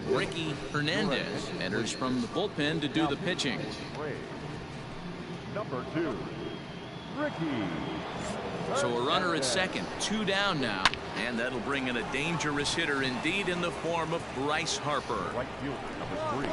Ricky Hernandez enters from the bullpen to do the pitching. Number 2, Ricky. So a runner at second, 2 down now, and that'll bring in a dangerous hitter indeed in the form of Bryce Harper. Right field, number 3.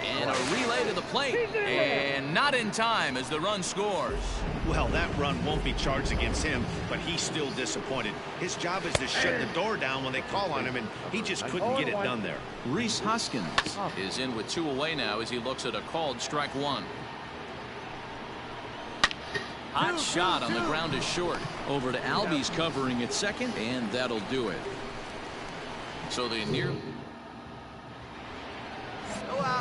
And a relay to the plate, and not in time as the run scores. Well, that run won't be charged against him, but he's still disappointed. His job is to shut the door down when they call on him, and he just couldn't get it done there. Rhys Hoskins is in with 2 away now as he looks at a called strike 1. Hot shot on the ground is short. Over to Albies covering at second, and that'll do it. So the near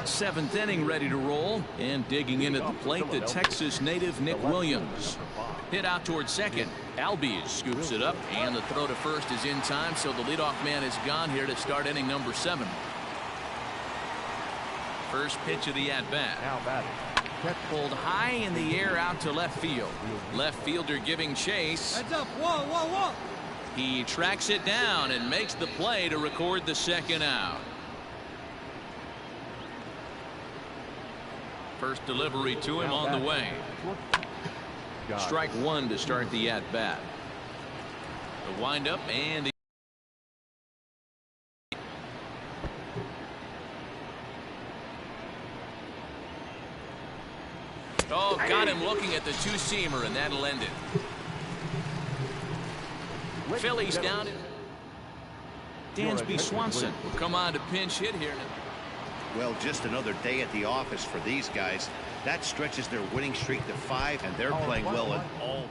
7th inning ready to roll, and digging in at the plate, the Texas native Nick Williams. Hit out towards second. Albies scoops it up, and the throw to first is in time, so the leadoff man is gone here to start inning number 7. First pitch of the at-bat. Now batting. Pulled high in the air out to left field. Left fielder giving chase. Heads up. Whoa, whoa, whoa. He tracks it down and makes the play to record the second out. First delivery to him on the way. Strike 1 to start the at-bat. The windup and the got him looking at the two-seamer, and that'll end it. Phillies down. Dansby Swanson will come on to pinch hit here. Well, just another day at the office for these guys. That stretches their winning streak to 5, and they're playing well at all.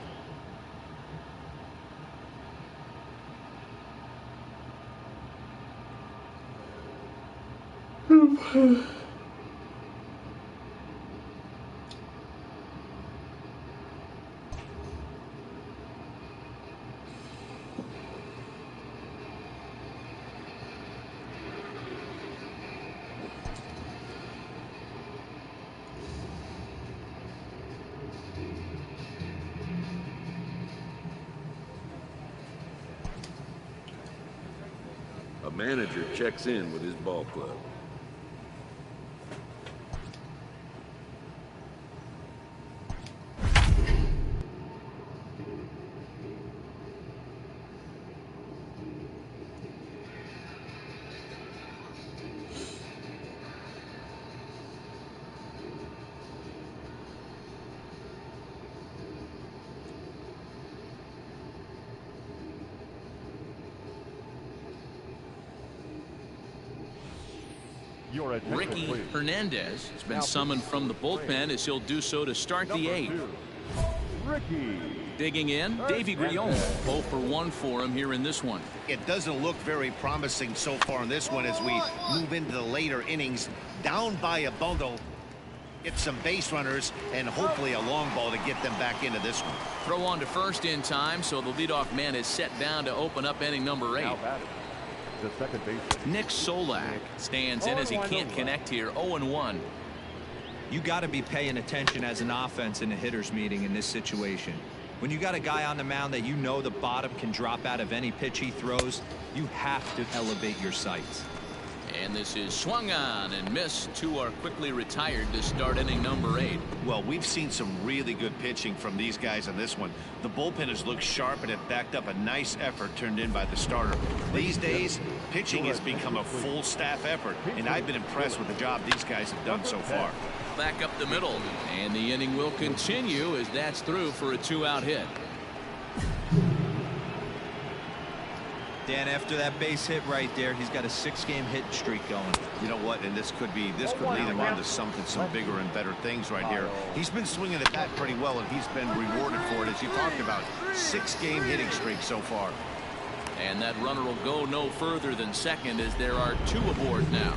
A manager checks in with his ball club. Ricky Hernandez has been summoned from the bullpen as he'll do so to start the 8th. Ricky. Digging in, Davey Grion, 0 for 1 for him here in this one. It doesn't look very promising so far in this one as we move into the later innings. Down by a bundle. Get some base runners and hopefully a long ball to get them back into this one. Throw on to first in time, so the leadoff man is set down to open up inning number 8. The second baseman. Nick Solak stands in as he can't connect here. 0-1. You got to be paying attention as an offense in a hitter's meeting in this situation. When you got a guy on the mound that you know the bottom can drop out of any pitch he throws, you have to elevate your sights. And this is swung on and missed. 2 are quickly retired to start inning number 8. Well, we've seen some really good pitching from these guys in this one. The bullpen has looked sharp and it backed up a nice effort turned in by the starter. These days, pitching has become a full staff effort, and I've been impressed with the job these guys have done so far. Back up the middle, and the inning will continue as that's through for a 2-out hit. Dan, after that base hit right there, he's got a 6-game hit streak going. You know what? And this could lead him on to some bigger and better things right here. He's been swinging the bat pretty well, and he's been rewarded for it, as you talked about. 6-game hitting streak so far. And that runner will go no further than second as there are 2 aboard now.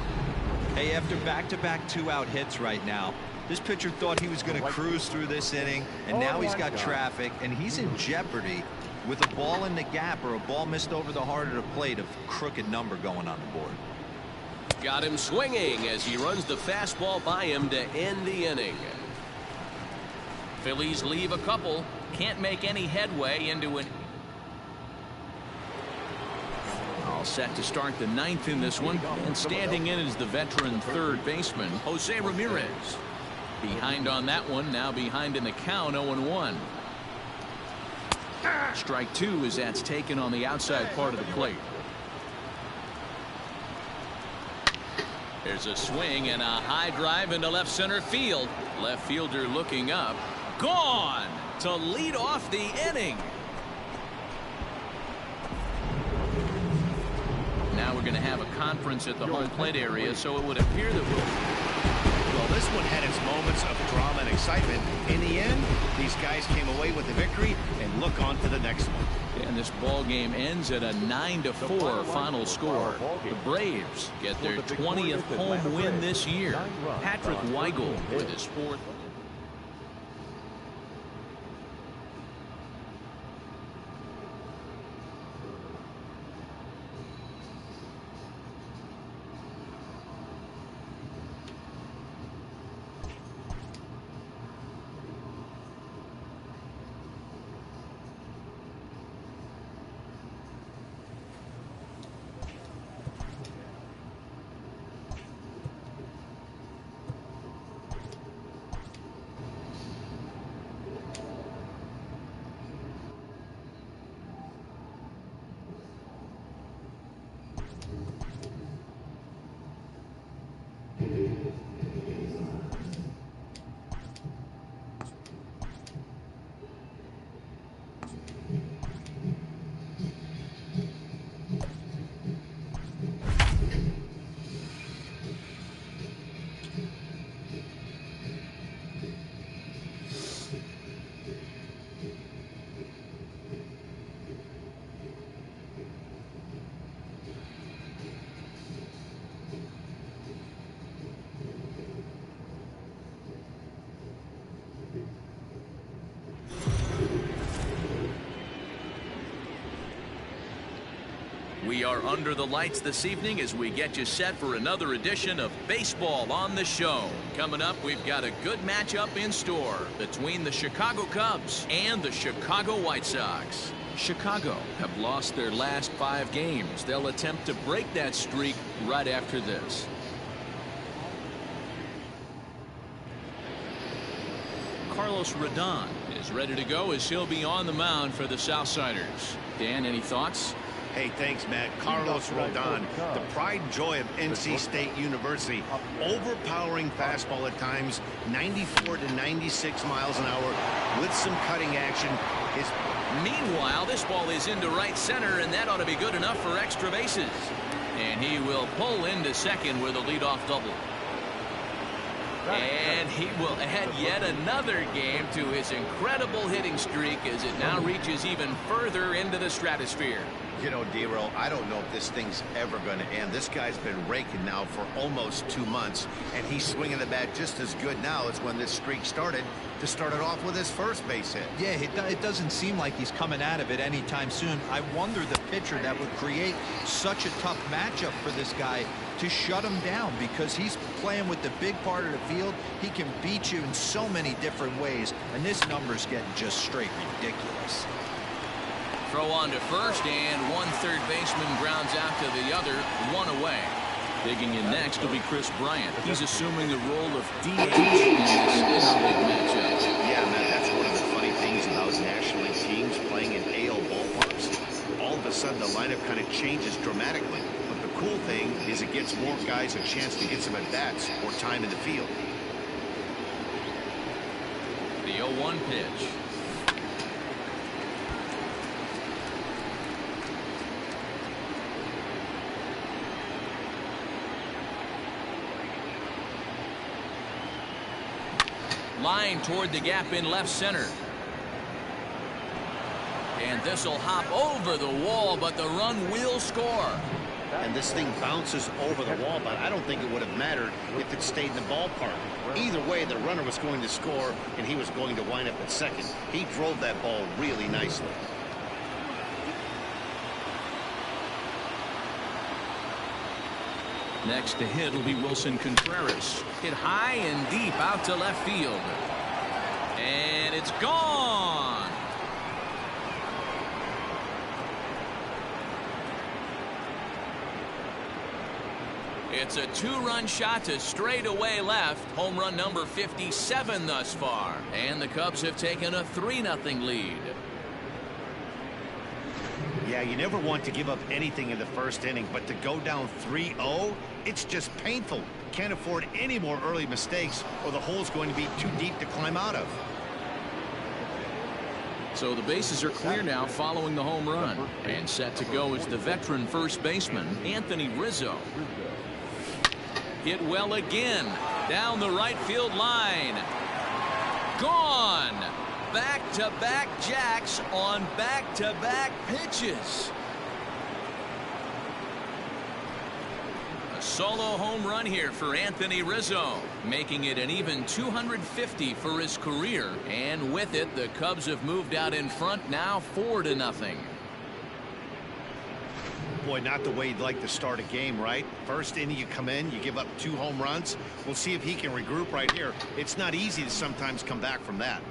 Hey, after back-to-back 2-out hits right now, this pitcher thought he was going to cruise through this inning, and now he's got traffic, and he's in jeopardy with a ball in the gap or a ball missed over the heart of the plate, a crooked number going on the board. Got him swinging as he runs the fastball by him to end the inning. Phillies leave a couple, can't make any headway into an All set to start the ninth in this one, and standing in is the veteran third baseman, Jose Ramirez. Behind on that one, now behind in the count, 0-1. Strike two as that's taken on the outside part of the plate. There's a swing and a high drive into left center field. Left fielder looking up. Gone to lead off the inning. Now we're going to have a conference at the home plate area, so it would appear that Well, this one had its moments of drama and excitement. In the end, these guys came away with the victory and look on to the next one. and this ball game ends at a 9-4 final score. The Braves get their 20th home win this year. Patrick Weigel with his fourth. We are under the lights this evening as we get you set for another edition of Baseball on the Show. Coming up, we've got a good matchup in store between the Chicago Cubs and the Chicago White Sox. Chicago have lost their last 5 games. They'll attempt to break that streak right after this. Carlos Rodon is ready to go as he'll be on the mound for the Southsiders. Dan, any thoughts? Hey, thanks, Matt. Carlos Rodon, the pride and joy of NC State University. Overpowering fastball at times, 94 to 96 miles an hour with some cutting action. Meanwhile, this ball is into right center, and that ought to be good enough for extra bases. And he will pull into second with a leadoff double. And he will add yet another game to his incredible hitting streak as it now reaches even further into the stratosphere. You know, D-Roll, I don't know if this thing's ever going to end. This guy's been raking now for almost 2 months, and he's swinging the bat just as good now as when this streak started, to start it off with his first base hit. Yeah, it doesn't seem like he's coming out of it anytime soon. I wonder the pitcher that would create such a tough matchup for this guy to shut him down, because he's playing with the big part of the field. He can beat you in so many different ways, and this number's getting just straight ridiculous. Throw on to first, and one third baseman grounds out to the other, 1 away. Digging in next will be Chris Bryant. He's assuming the role of DH in this big matchup. Yeah, man, that's one of the funny things about National League teams playing in AL ballparks. All of a sudden, the lineup kind of changes dramatically. But the cool thing is it gets more guys a chance to get some at-bats or time in the field. The 0-1 pitch. Line toward the gap in left center. And this will hop over the wall, but the run will score. And this thing bounces over the wall, but I don't think it would have mattered if it stayed in the ballpark. Either way, the runner was going to score, and he was going to wind up at second. He drove that ball really nicely. Next to hit will be Wilson Contreras. Hit high and deep out to left field. And it's gone. It's a two-run shot to straightaway left. Home run number 57 thus far. And the Cubs have taken a 3-0 lead. Yeah, you never want to give up anything in the first inning, but to go down 3-0, it's just painful. Can't afford any more early mistakes, or the hole's going to be too deep to climb out of. So the bases are clear now following the home run. And set to go is the veteran first baseman, Anthony Rizzo. Hit well again. Down the right field line. Gone. Back-to-back jacks on back-to-back pitches. A solo home run here for Anthony Rizzo, making it an even 250 for his career. And with it, the Cubs have moved out in front now 4-0. Boy, not the way you'd like to start a game, right? First inning you come in, you give up 2 home runs. We'll see if he can regroup right here. It's not easy to sometimes come back from that.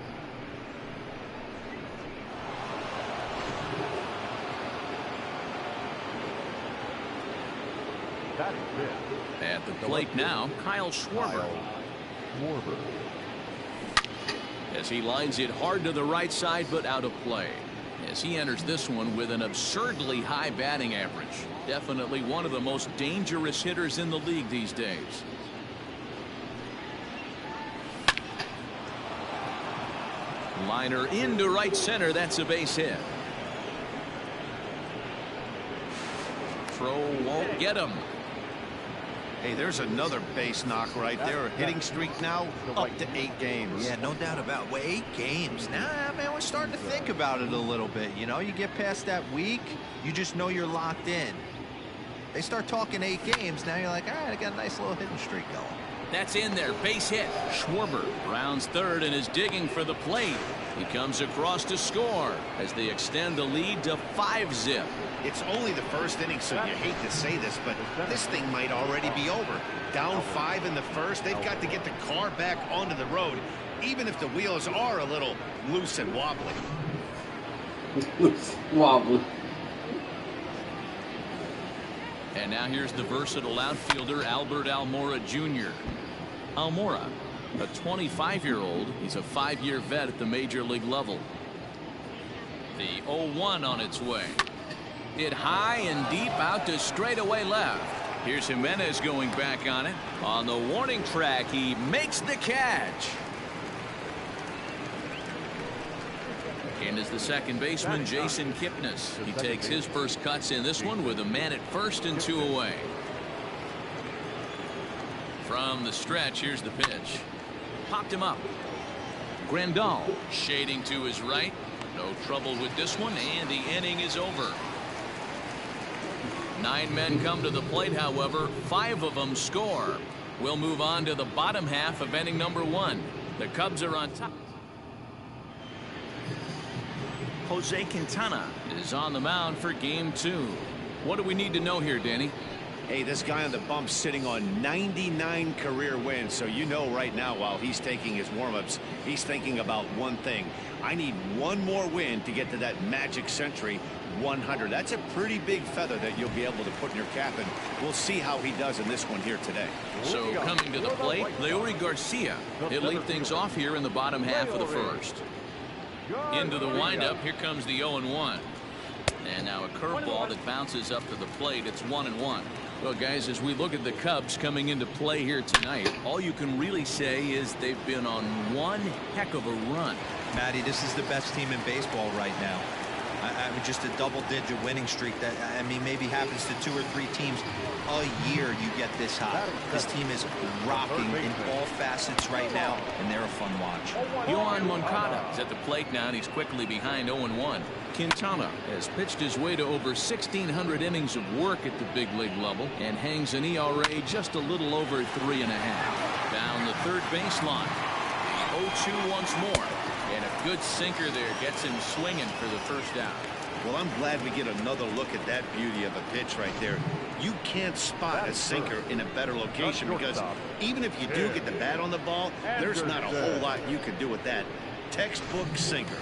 At the plate now, Kyle Schwarber. As he lines it hard to the right side, but out of play. As he enters this one with an absurdly high batting average. Definitely one of the most dangerous hitters in the league these days. Liner into right center. That's a base hit. Throw won't get him. Hey, there's another base knock right there. A hitting streak now up to 8 games. Yeah, no doubt about it. Well, 8 games. Nah, man, we're starting to think about it a little bit. You know, you get past that week, you just know you're locked in. They start talking 8 games, now you're like, all right, I got a nice little hitting streak going. That's in there. Base hit. Schwarber rounds third and is digging for the plate. He comes across to score as they extend the lead to 5-zip. It's only the first inning, so you hate to say this, but this thing might already be over. Down 5 in the first, they've got to get the car back onto the road, even if the wheels are a little loose and wobbly. Wobbly. And now here's the versatile outfielder, Albert Almora Jr. Almora, a 25-year-old. He's a 5-year vet at the major league level. The 0-1 on its way. Hit high and deep out to straightaway left. Here's Jimenez going back on it. On the warning track, he makes the catch. And is the second baseman, Jason Kipnis. He takes his first cuts in this one with a man at first and 2 away. From the stretch, here's the pitch. Popped him up. Grandal shading to his right. No trouble with this one, and the inning is over. 9 men come to the plate, however. 5 of them score. We'll move on to the bottom half of inning number 1. The Cubs are on top. Jose Quintana is on the mound for game 2. What do we need to know here, Danny? Hey, this guy on the bump sitting on 99 career wins, so you know right now while he's taking his warm-ups, he's thinking about one thing. I need one more win to get to that magic century, 100. That's a pretty big feather that you'll be able to put in your cap, and we'll see how he does in this one here today. So coming to the plate, Leury Garcia. He'll lead things off here in the bottom half of the first. Into the windup, here comes the 0-1. And now a curveball that bounces up to the plate. It's 1-1. Well, guys, as we look at the Cubs coming into play here tonight, all you can really say is they've been on one heck of a run. Matty, this is the best team in baseball right now. I mean, just a double-digit winning streak that, I mean, maybe happens to 2 or 3 teams a year. You get this hot. This team is rocking in all facets right now, and they're a fun watch. Yohan Moncada is at the plate now, and he's quickly behind 0-1. Quintana has pitched his way to over 1,600 innings of work at the big league level and hangs an ERA just a little over 3.5. Down the third baseline. The 0-2 once more. And a good sinker there gets him swinging for the first out. Well, I'm glad we get another look at that beauty of a pitch right there. You can't spot a sinker in a better location because even if you do get the bat on the ball, there's not a whole lot you can do with that. Textbook sinker.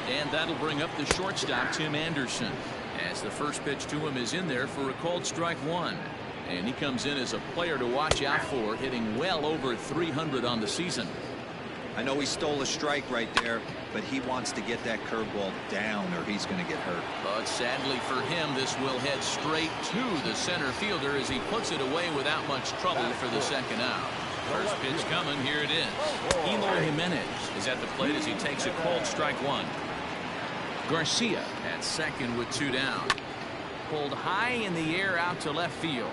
And that'll bring up the shortstop, Tim Anderson, as the first pitch to him is in there for a called strike 1. And he comes in as a player to watch out for, hitting well over 300 on the season. I know he stole a strike right there, but he wants to get that curveball down or he's going to get hurt. But sadly for him, this will head straight to the center fielder as he puts it away without much trouble for the second out. First pitch coming, here it is. Eloy Jimenez is at the plate as he takes a cold strike one. Garcia at second with 2 down. Pulled high in the air out to left field.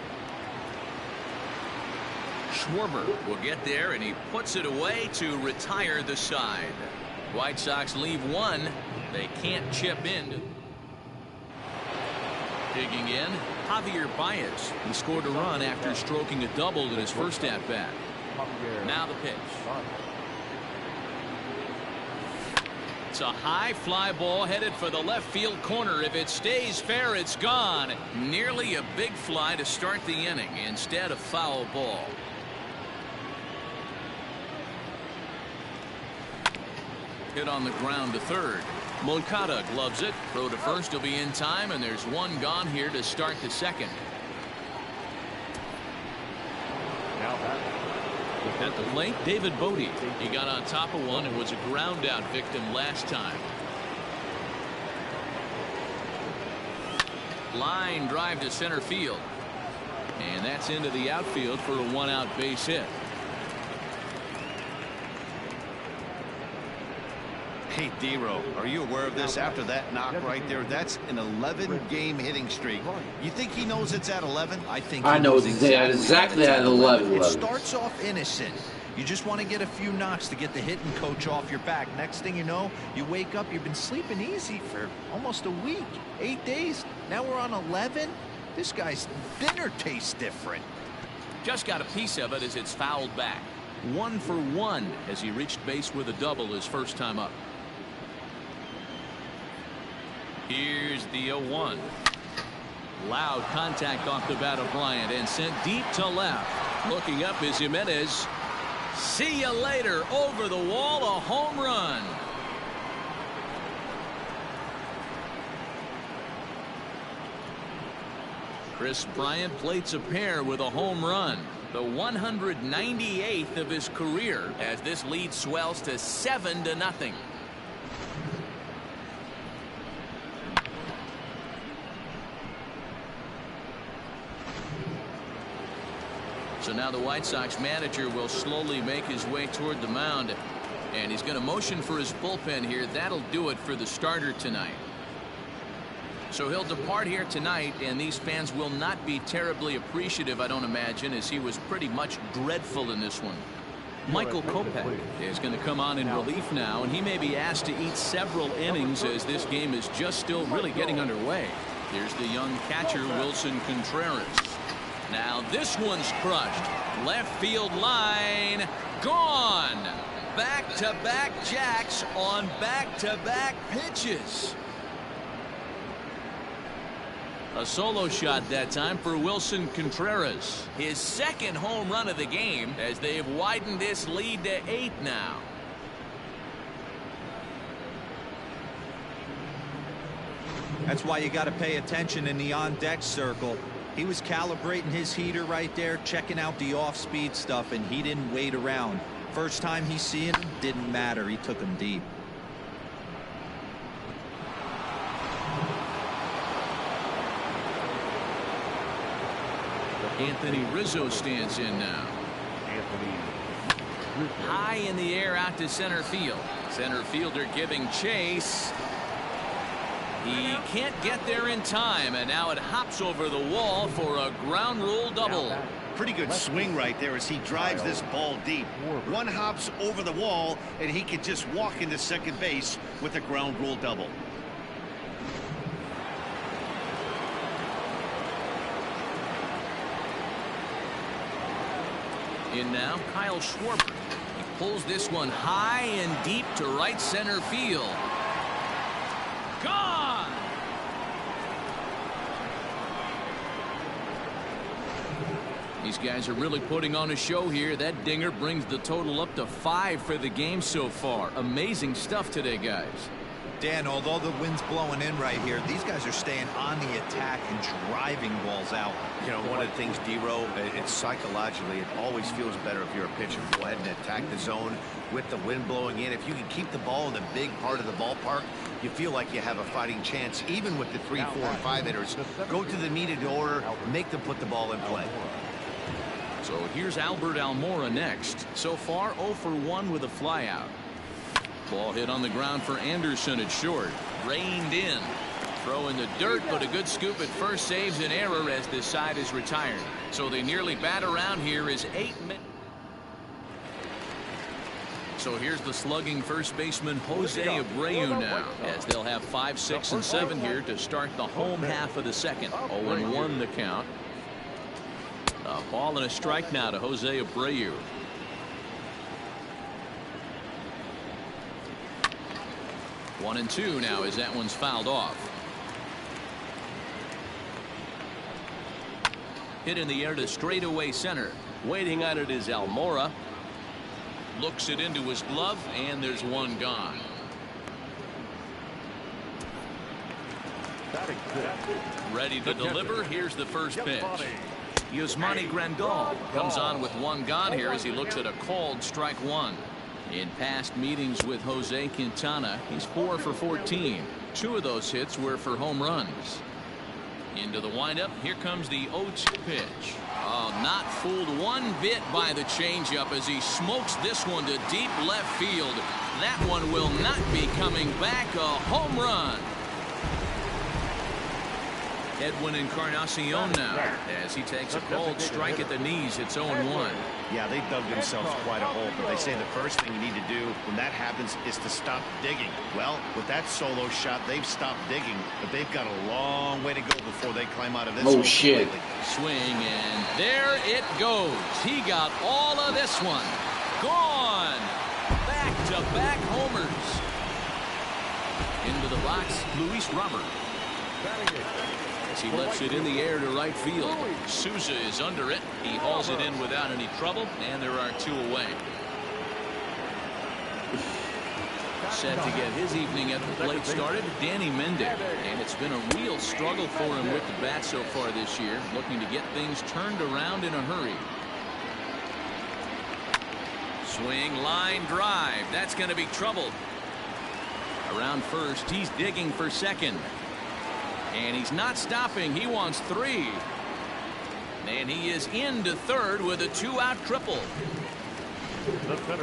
Schwarber will get there, and he puts it away to retire the side. White Sox leave one. They can't chip in. Digging in, Javier Baez. He scored a run after stroking a double in his first at-bat. Now the pitch. It's a high fly ball headed for the left field corner. If it stays fair, it's gone. Nearly a big fly to start the inning. Instead, a foul ball. Hit on the ground to third. Moncada gloves it. Throw to first will be in time, and there's one gone here to start the second. At the plate, David Bodie. He got on top of one and was a ground out victim last time. Line drive to center field. And that's into the outfield for a 1-out base hit. Hey, D-Row, are you aware of this? After that knock right there, that's an 11-game hitting streak. You think he knows it's at 11? I think I know exactly at 11. It starts off innocent. You just want to get a few knocks to get the hitting coach off your back. Next thing you know, you wake up, you've been sleeping easy for almost a week, 8 days. Now we're on 11. This guy's dinner tastes different. Just got a piece of it as it's fouled back. 1 for 1 as he reached base with a double his first time up. Here's the 0-1. Loud contact off the bat of Bryant and sent deep to left. Looking up is Jimenez. See you later. Over the wall, a home run. Chris Bryant plates a pair with a home run. The 198th of his career as this lead swells to 7-0. So now the White Sox manager will slowly make his way toward the mound, and he's going to motion for his bullpen here. That'll do it for the starter tonight. So he'll depart here tonight, and these fans will not be terribly appreciative, I don't imagine, as he was pretty much dreadful in this one. Michael Kopech is going to come on in relief now, and he may be asked to eat several innings as this game is just still really getting underway. Here's the young catcher, Wilson Contreras. Now this one's crushed. Left field line gone. Back-to-back jacks on back-to-back pitches. A solo shot that time for Wilson Contreras. His second home run of the game as they've widened this lead to 8 now. That's why you got to pay attention in the on-deck circle. He was calibrating his heater right there, checking out the off-speed stuff, and he didn't wait around. First time he's seeing him, didn't matter. He took him deep. Anthony Rizzo stands in now. High in the air out to center field. Center fielder giving chase. He can't get there in time, and now it hops over the wall for a ground rule double. Pretty good swing right there as he drives this ball deep. One hops over the wall, and he could just walk into second base with a ground rule double. In now, Kyle Schwarber. He pulls this one high and deep to right center field. Gone! These guys are really putting on a show here. That dinger brings the total up to 5 for the game so far. Amazing stuff today, guys. Dan, although the wind's blowing in right here, these guys are staying on the attack and driving balls out. You know, one of the things, D-Row, it's psychologically, it always feels better if you're a pitcher. Go ahead and attack the zone with the wind blowing in. If you can keep the ball in the big part of the ballpark, you feel like you have a fighting chance, even with the 3, 4, and 5 hitters. Go to the needed order, make them put the ball in play. So here's Albert Almora next. So far, 0 for 1 with a flyout. Ball hit on the ground for Anderson at short. Reined in. Throw in the dirt, but a good scoop at first saves an error as this side is retired. So they nearly bat around here as 8 minutes. So here's the slugging first baseman Jose Abreu now, as they'll have 5, 6, and 7 here to start the home half of the second. 0-1 the count. A ball and a strike now to Jose Abreu. One and two now as that one's fouled off. Hit in the air to straightaway center. Waiting on it is Almora. Looks it into his glove, and there's one gone. Ready to deliver. Here's the first pitch. Yasmani Grandal comes on with one gone here as he looks at a called strike one. In past meetings with Jose Quintana, he's 4 for 14. 2 of those hits were for home runs. Into the windup. Here comes the 0-2 pitch. Oh, not fooled one bit by the changeup as he smokes this one to deep left field. That one will not be coming back. A home run. Edwin Encarnacion now as he takes a cold strike at the knees. It's 0-1. Yeah, they dug themselves quite a hole, but they say the first thing you need to do when that happens is to stop digging. Well, with that solo shot, they've stopped digging, but they've got a long way to go before they climb out of this. Oh, shit. Swing, and there it goes. He got all of this one. Gone. Back-to-back homers. Into the box, Luis Robert. He lets it in the air to right field. Souza is under it. He hauls it in without any trouble, and there are 2 away. Set to get his evening at the plate started, Danny Mendick. And it's been a real struggle for him with the bat so far this year, looking to get things turned around in a hurry. Swing, line drive. That's going to be trouble. Around first, he's digging for second. And he's not stopping. He wants 3. And he is into third with a 2-out triple.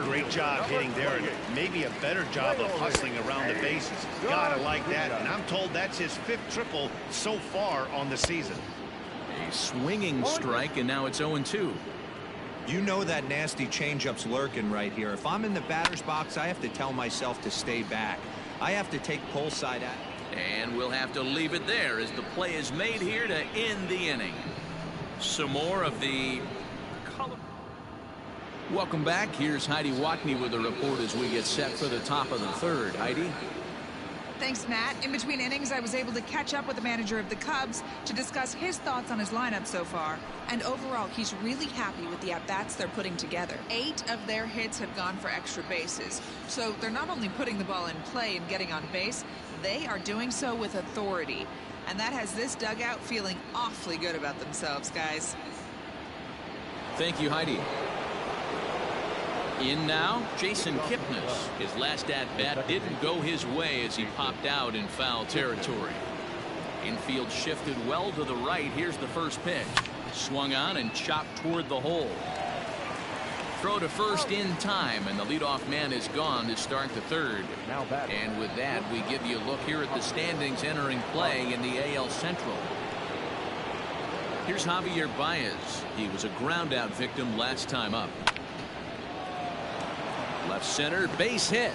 Great job hitting there, and maybe a better job of hustling around the bases. Gotta like that, and I'm told that's his 5th triple so far on the season. A swinging strike, and now it's 0-2. You know that nasty changeup's lurking right here. If I'm in the batter's box, I have to tell myself to stay back. I have to take pull side at. And we'll have to leave it there as the play is made here to end the inning. Some more of the color. Welcome back. Here's Heidi Watney with a report as we get set for the top of the third. Heidi. Thanks, Matt. In between innings, I was able to catch up with the manager of the Cubs to discuss his thoughts on his lineup so far. And overall, he's really happy with the at-bats they're putting together. 8 of their hits have gone for extra bases. So they're not only putting the ball in play and getting on base, they are doing so with authority. And that has this dugout feeling awfully good about themselves, guys. Thank you, Heidi. In now, Jason Kipnis. His last at-bat didn't go his way as he popped out in foul territory. Infield shifted well to the right. Here's the first pitch. Swung on and chopped toward the hole. Throw to first in time, and the leadoff man is gone to start the third. And with that, we give you a look here at the standings entering play in the AL Central. Here's Javier Baez. He was a ground-out victim last time up. Left center, base hit.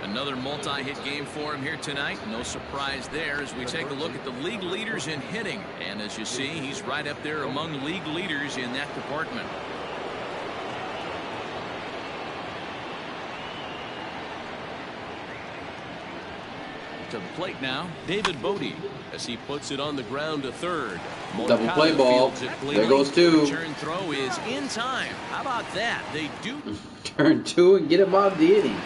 Another multi-hit game for him here tonight. No surprise there as we take a look at the league leaders in hitting. And as you see, he's right up there among league leaders in that department. To the plate now, David Bodie, as he puts it on the ground to third. Double play ball. There goes 2. Turn throw is in time. How about that? They do turn 2 and get him out of the inning.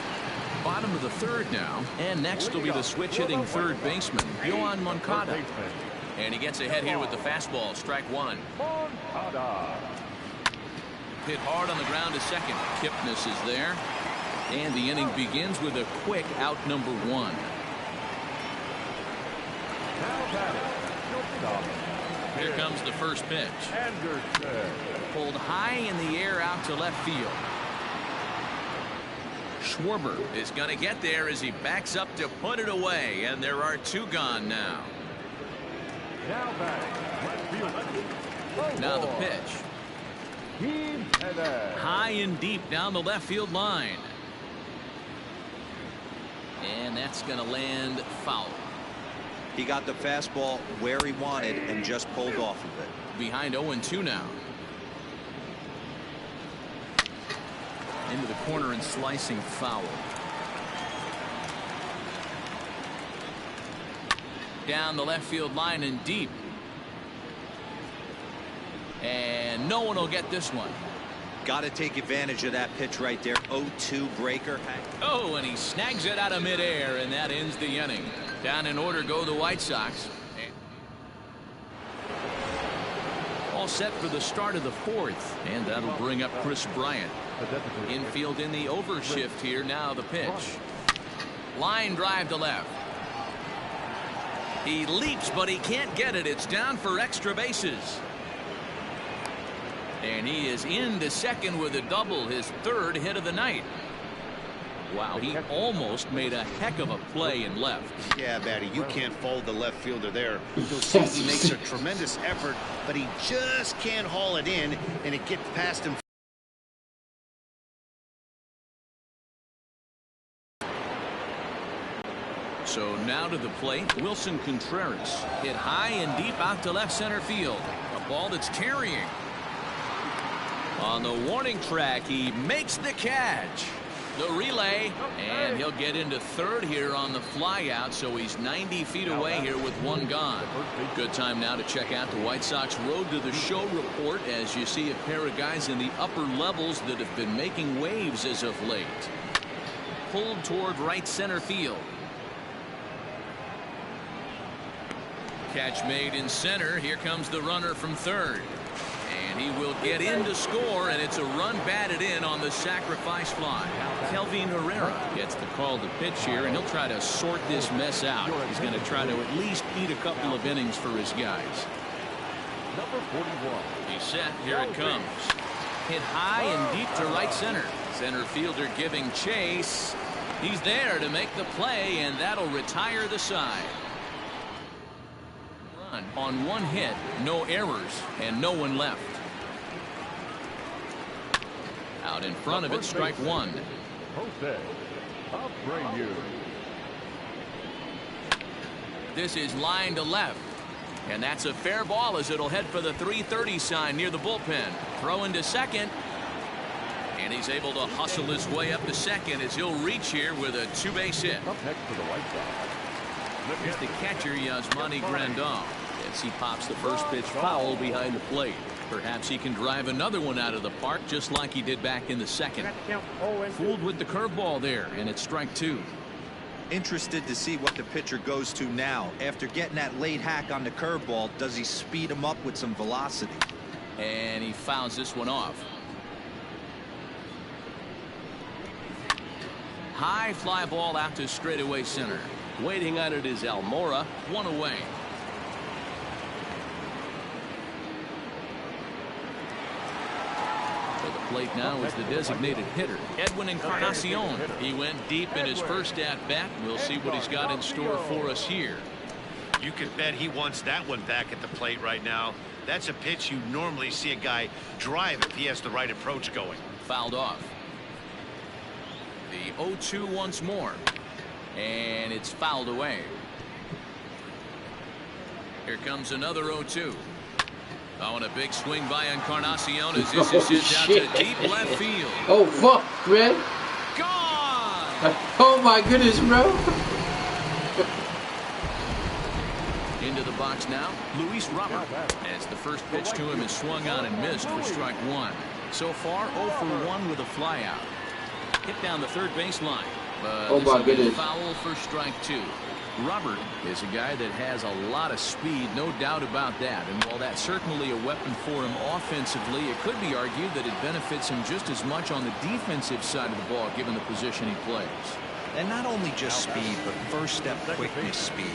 bottom of the third now. And next will be the switch-hitting third baseman, Yohan Moncada. And he gets ahead here with the fastball, strike one. Hit hard on the ground to second. Kipnis is there. And the inning begins with a quick out number one. Here comes the first pitch. Pulled high in the air out to left field. Schwarber is going to get there as he backs up to put it away, and there are two gone now. Now the pitch. High and deep down the left field line. And that's going to land foul. He got the fastball where he wanted and just pulled off of it. Behind 0-2 now. Into the corner and slicing foul. Down the left field line and deep. And no one will get this one. Got to take advantage of that pitch right there. 0-2 breaker. Oh, and he snags it out of midair, and that ends the inning. Down in order go the White Sox. All set for the start of the fourth, and that'll bring up Chris Bryant. Infield in the overshift here. Now the pitch. Line drive to left. He leaps, but he can't get it. It's down for extra bases. And he is into second with a double, his third hit of the night. Wow, he almost made a heck of a play in left. Yeah, Batty, you can't fold the left fielder there. He makes a tremendous effort, but he just can't haul it in, and it gets past him. So now to the plate, Wilson Contreras. Hit high and deep out to left center field. A ball that's carrying. On the warning track, he makes the catch. The relay, and he'll get into third here on the fly out, so he's 90 feet away here with one gone. Good time now to check out the White Sox Road to the Show report as you see a pair of guys in the upper levels that have been making waves as of late. Pulled toward right center field. Catch made in center. Here comes the runner from third. And he will get in to score, and it's a run batted in on the sacrifice fly. Kelvin Herrera gets the call to pitch here, and he'll try to sort this mess out. He's going to try to at least eat a couple of innings for his guys. Number 41. He's set. Here it comes. Hit high and deep to right center. Center fielder giving chase. He's there to make the play, and that'll retire the side. On one hit, no errors, and no one left. Out in front of it, strike one. This is line to left, and that's a fair ball as it'll head for the 330 sign near the bullpen. Throw into second, and he's able to hustle his way up to second as he'll reach here with a two-base hit. Up next for the White Sox. Here's the catcher, Yasmani Grandal. As he pops the first pitch foul behind the plate. Perhaps he can drive another one out of the park just like he did back in the second. Fooled with the curveball there, and it's strike two. Interested to see what the pitcher goes to now. After getting that late hack on the curveball, does he speed him up with some velocity? And he fouls this one off. High fly ball out to straightaway center. Waiting on it is Almora, one away. Plate now is the designated hitter, Edwin Encarnacion. He went deep in his first at-bat. We'll see what he's got in store for us here. You can bet he wants that one back at the plate right now. That's a pitch you normally see a guy drive if he has the right approach going. Fouled off. The 0-2 once more. And it's fouled away. Here comes another 0-2. Oh, and a big swing by Encarnacion as this is hit out to deep left field. Oh, fuck, man. Gone! Oh, my goodness, bro. Into the box now, Luis Robert. As the first pitch to him is swung on and missed for strike one. So far, 0 for 1 with a flyout. Hit down the third baseline. But Oh my goodness. Foul for strike 2. Robert is a guy that has a lot of speed, no doubt about that. And while that's certainly a weapon for him offensively, it could be argued that it benefits him just as much on the defensive side of the ball, given the position he plays. And not only just speed, but first step quickness speed.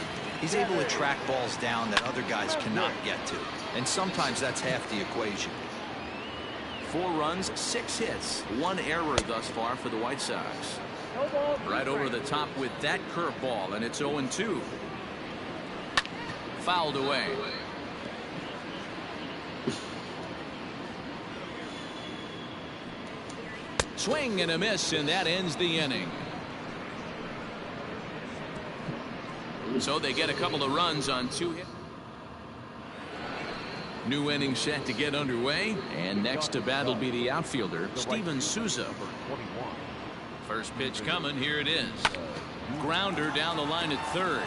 He's able to track balls down that other guys cannot get to. And sometimes that's half the equation. 4 runs, 6 hits, 1 error thus far for the White Sox. Right over the top with that curveball, and it's 0-2. Fouled away. Swing and a miss, and that ends the inning. So they get a couple of runs on 2 hits. New inning set to get underway, and next to bat will be the outfielder, Steven Souza. First pitch coming, here it is. Grounder down the line at third.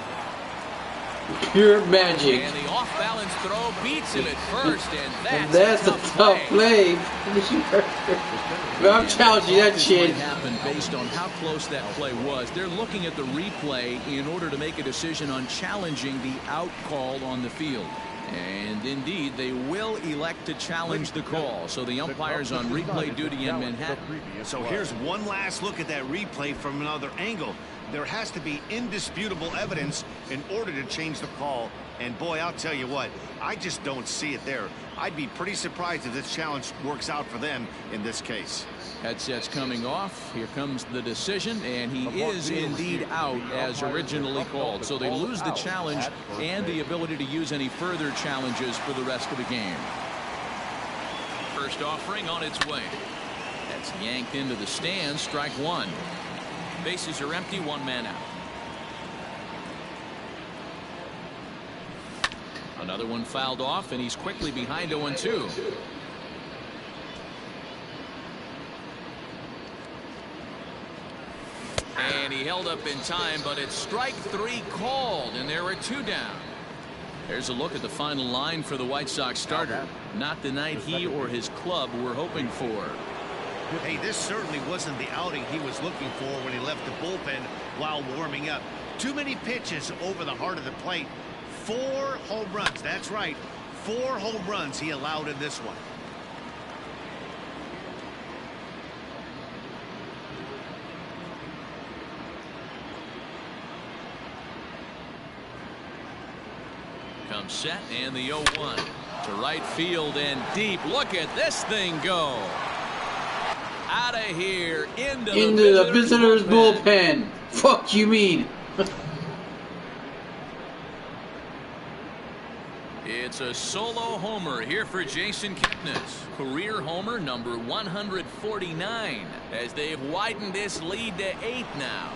Pure magic. And the off-balance throw beats him at first, and that's a tough play. But I'm challenging that shit. What happened based on how close that play was. They're looking at the replay in order to make a decision on challenging the out call on the field. And indeed, they will elect to challenge the call. So the umpire's on replay duty in Manhattan. So here's one last look at that replay from another angle. There has to be indisputable evidence in order to change the call. And boy, I'll tell you what, I just don't see it there. I'd be pretty surprised if this challenge works out for them in this case. Headset's coming off. Here comes the decision, and he is indeed out as originally called. So they lose the challenge and the ability to use any further challenges for the rest of the game. First offering on its way. That's yanked into the stands. Strike 1. Bases are empty. 1 man out. Another one fouled off, and he's quickly behind 0-2. And he held up in time, but it's strike 3 called, and there are 2 down. There's a look at the final line for the White Sox starter. Not the night he or his club were hoping for. Hey, this certainly wasn't the outing he was looking for when he left the bullpen while warming up. Too many pitches over the heart of the plate. 4 home runs. That's right. 4 home runs he allowed in this one. Comes set, and the 0-1 to right field and deep. Look at this thing go. Out of here into the visitor's bullpen. Fuck you mean? It's a solo homer here for Jason Kipnis. Career homer number 149 as they've widened this lead to 8 now.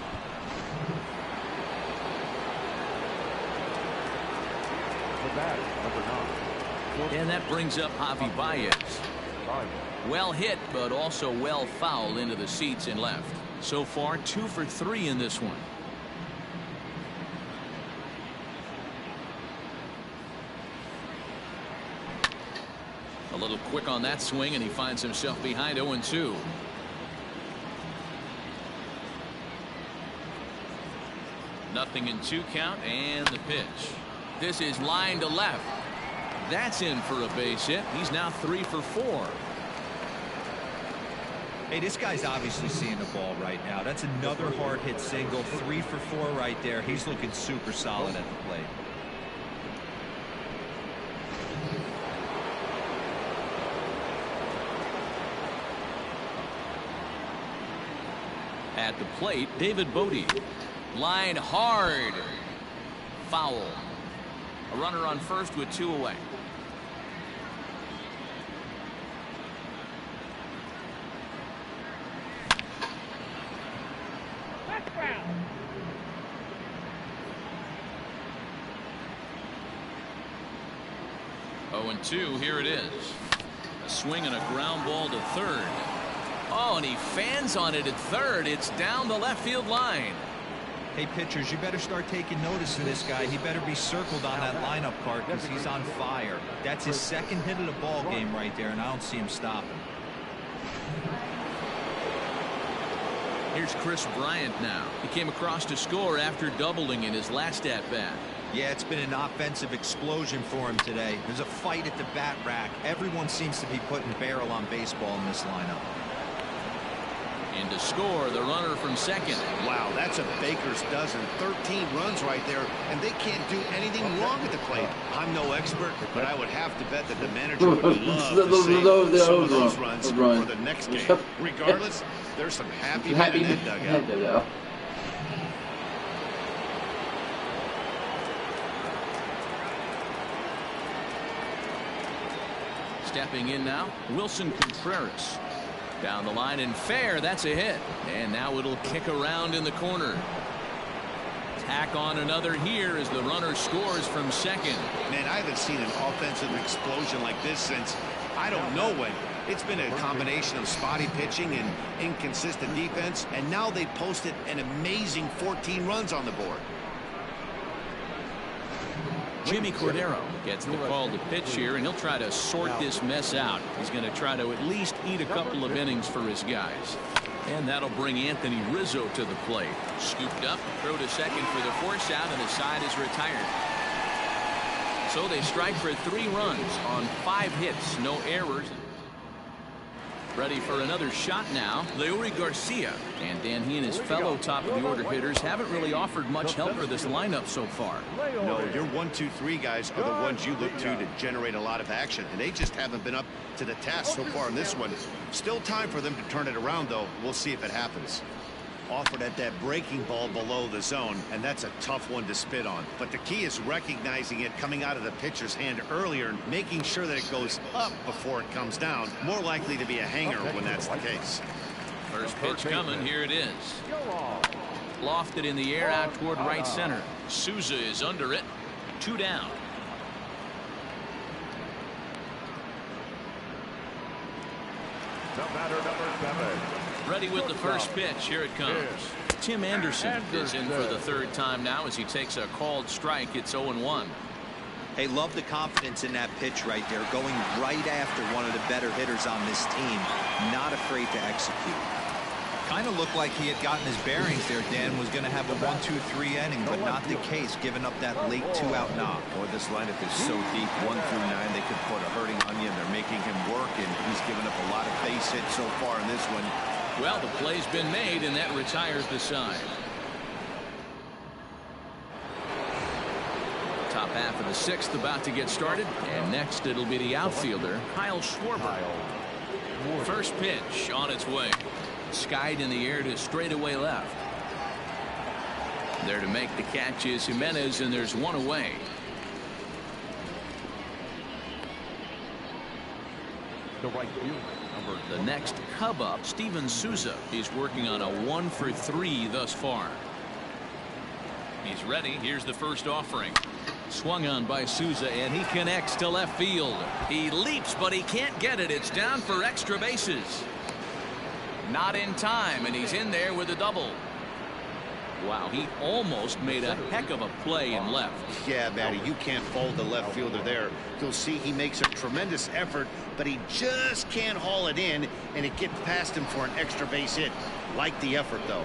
And that brings up Javi Baez. Well hit, but also well fouled into the seats and left. So far, 2 for 3 in this one. A little quick on that swing, and he finds himself behind 0-2. Nothing in 2 count, and the pitch. This is line to left. That's in for a base hit. He's now 3 for 4. Hey, this guy's obviously seeing the ball right now. That's another hard hit single. 3 for 4 right there. He's looking super solid at the plate. At the plate, David Bodie. Line hard. Foul. A runner on first with 2 away. Oh, and 2, here it is. A swing and a ground ball to third. Oh, and he fans on it at third. It's down the left field line. Hey, pitchers, you better start taking notice of this guy. He better be circled on that lineup card because he's on fire. That's his 2nd hit of the ball game right there, and I don't see him stopping. Here's Chris Bryant now. He came across to score after doubling in his last at-bat. Yeah, it's been an offensive explosion for him today. There's a fight at the bat rack. Everyone seems to be putting barrel on baseball in this lineup. And to score, the runner from second. Wow, that's a baker's dozen. 13 runs right there, and they can't do anything wrong at the plate. I'm no expert, but I would have to bet that the manager would love to see some of those runs for the next game. Regardless, there's some happy men in that dugout. Stepping in now, Wilson Contreras. Down the line and fair, that's a hit. And now it'll kick around in the corner. Tack on another here as the runner scores from second. Man, I haven't seen an offensive explosion like this since I don't know when. It's been a combination of spotty pitching and inconsistent defense, and now they posted an amazing 14 runs on the board. Jimmy Cordero gets the call to pitch here, and he'll try to sort this mess out. He's going to try to at least eat a couple of innings for his guys. And that'll bring Anthony Rizzo to the plate. Scooped up, throw to second for the force out, and the side is retired. So they strike for 3 runs on 5 hits, no errors. Ready for another shot now, Leury Garcia. And Dan, he and his fellow top of the order hitters haven't really offered much help for this lineup so far. No, your 1, 2, 3 guys are the ones you look to generate a lot of action, and they just haven't been up to the task so far in this one. Still time for them to turn it around, though. We'll see if it happens. Offered at that breaking ball below the zone, and that's a tough one to spit on. But the key is recognizing it coming out of the pitcher's hand earlier and making sure that it goes up before it comes down. More likely to be a hanger when that's the case. First pitch coming, here it is. Lofted in the air out toward right center. Souza is under it. 2 down. The batter, number 7. Ready with the first pitch. Here it comes. Tim Anderson is in for the 3rd time now as he takes a called strike. It's 0-1. Hey, love the confidence in that pitch right there, going right after one of the better hitters on this team, not afraid to execute. Kind of looked like he had gotten his bearings there. Dan was going to have a 1, 2, 3 inning, but not the case, giving up that late 2-out knock. Boy, this lineup is so deep, 1 through 9. They could put a hurting onion. They're making him work, and he's given up a lot of base hits so far in this one. Well, the play's been made, and that retires the side. Top half of the 6th about to get started, and next it'll be the outfielder, Kyle Schwarber. First pitch on its way. Skied in the air to straightaway left. There to make the catch is Jimenez, and there's 1 away. The right fielder. The next Cub up, Steven Souza. He's working on a 1 for 3 thus far. He's ready. Here's the first offering. Swung on by Souza, and he connects to left field. He leaps, but he can't get it. It's down for extra bases. Not in time, and he's in there with a double. Wow, he almost made a heck of a play in left. Yeah, Matty, you can't fault the left fielder there. You'll see he makes a tremendous effort, but he just can't haul it in, and it gets past him for an extra base hit. Like the effort, though.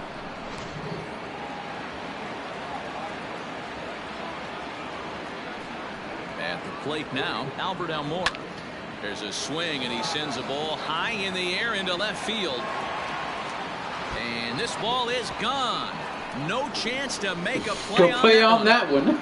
At the plate now, Albert Almora. There's a swing, and he sends a ball high in the air into left field. And this ball is gone. No chance to make a play on that one.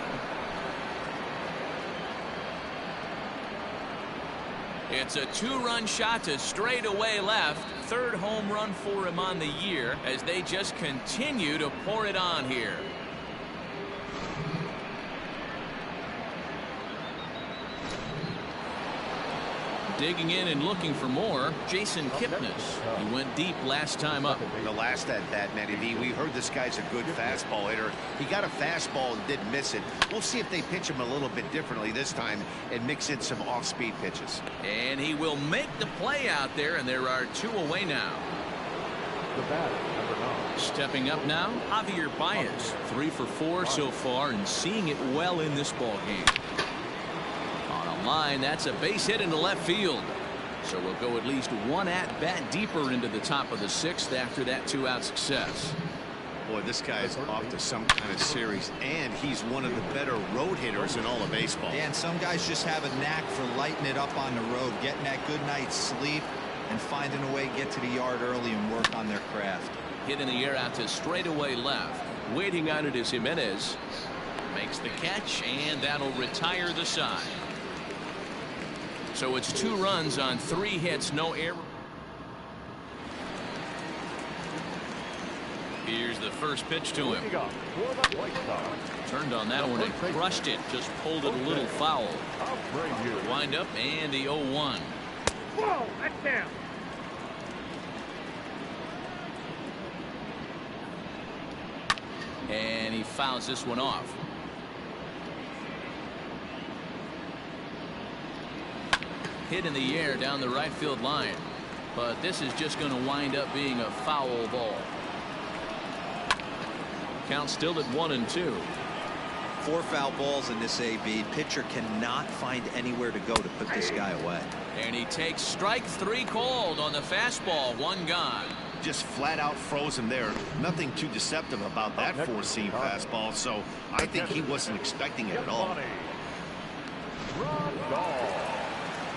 It's a 2-run shot to straightaway left. 3rd home run for him on the year as they just continue to pour it on here. Digging in and looking for more, Jason Kipnis. He went deep last time up. The last at that, Matty V, we heard this guy's a good fastball hitter. He got a fastball and didn't miss it. We'll see if they pitch him a little bit differently this time and mix in some off-speed pitches. And he will make the play out there, and there are 2 away now. The batter, number 9. Stepping up now, Javier Baez. 3 for 4 so far and seeing it well in this ball game. On a line, that's a base hit into left field. So we'll go at least one at-bat deeper into the top of the 6th after that 2-out success. Boy, this guy is off to some kind of series, and he's one of the better road hitters in all of baseball. Yeah, and some guys just have a knack for lighting it up on the road, getting that good night's sleep, and finding a way to get to the yard early and work on their craft. Hit in the air out to straightaway left. Waiting on it is Jimenez. Makes the catch, and that'll retire the side. So it's 2 runs on 3 hits, no error. Here's the first pitch to him. Turned on that one and crushed it. Just pulled it a little foul. Wind up and the 0-1. Whoa, that's down. And he fouls this one off. Hit in the air down the right field line. But this is just going to wind up being a foul ball. Count still at 1-2. 4 foul balls in this AB. Pitcher cannot find anywhere to go to put this guy away. And he takes strike 3 called on the fastball. 1 gone. Just flat out frozen there. Nothing too deceptive about that 4-seam fastball, so I think he wasn't expecting it at all.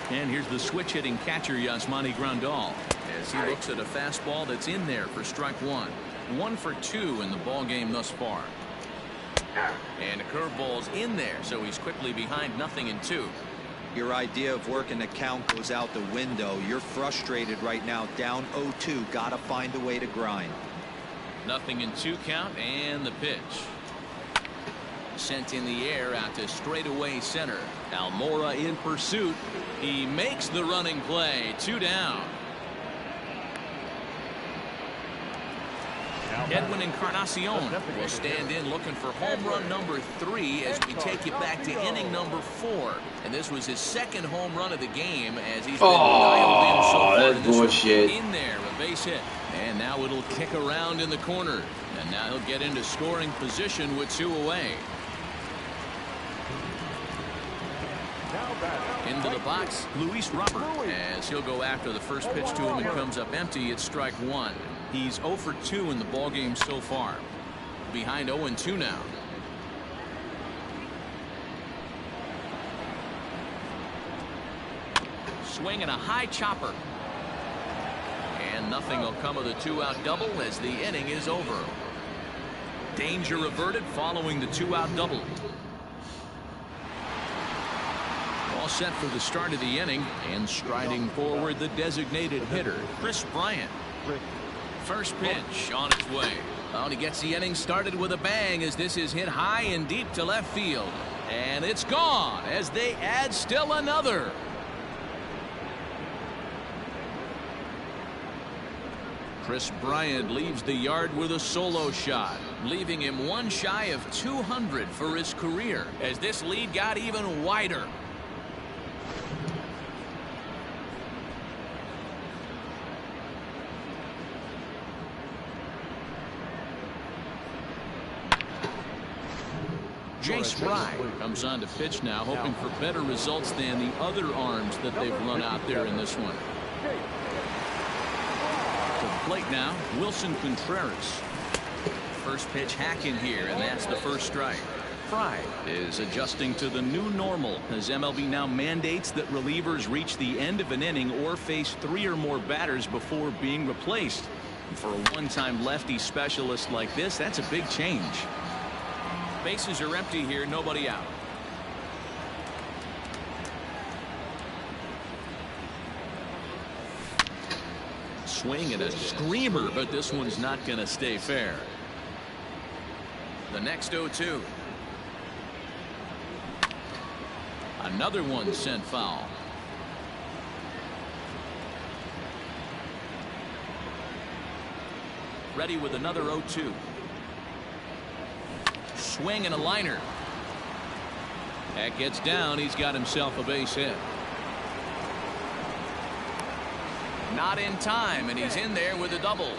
And here's the switch hitting catcher Yasmani Grandal as he looks at a fastball that's in there for strike 1. 1 for 2 in the ball game thus far. And a curveball's in there, so he's quickly behind 0-2. Your idea of working the count goes out the window. You're frustrated right now, down 0-2. Gotta find a way to grind. 0-2 count, and the pitch. Sent in the air out to straightaway center. Almora in pursuit. He makes the running play. 2 down. Edwin Encarnacion will stand in looking for home run number 3 as we take you back to inning number 4. And this was his 2nd home run of the game as he's been dialed in so far in this bullshit. In there, a base hit. And now it'll kick around in the corner. And now he'll get into scoring position with 2 away. Into the box, Luis Robert, as he'll go after the first pitch to him and comes up empty. It's strike 1. He's 0 for 2 in the ball game so far. Behind 0-2 now. Swing and a high chopper. And nothing will come of the 2-out double as the inning is over. Danger averted following the 2-out double. All set for the start of the inning, and striding forward the designated hitter, Chris Bryant. First pitch on its way. Oh, he gets the inning started with a bang as this is hit high and deep to left field. And it's gone as they add still another. Chris Bryant leaves the yard with a solo shot, leaving him 1 shy of 200 for his career as this lead got even wider. Jay Spry comes on to pitch now, hoping for better results than the other arms that they've run out there in this one. To the plate now, Wilson Contreras. First pitch hack in here, and that's the first strike. Fry is adjusting to the new normal as MLB now mandates that relievers reach the end of an inning or face 3 or more batters before being replaced. For a one-time lefty specialist like this, that's a big change. Bases are empty here, nobody out. Swing and a screamer, but this one's not going to stay fair. The next 0-2. Another one sent foul. Ready with another 0-2. Swing and a liner. That gets down. He's got himself a base hit. Not in time, and he's in there with a double.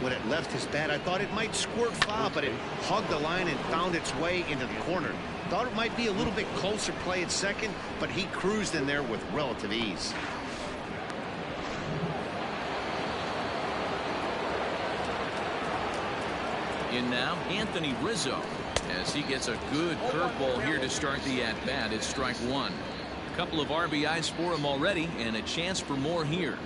When it left his bat, I thought it might squirt foul, but it hugged the line and found its way into the corner. Thought it might be a little bit closer play at second, but he cruised in there with relative ease. In now, Anthony Rizzo, as he gets a good curveball here to start the at-bat. It's strike one. A couple of RBIs for him already, and a chance for more here.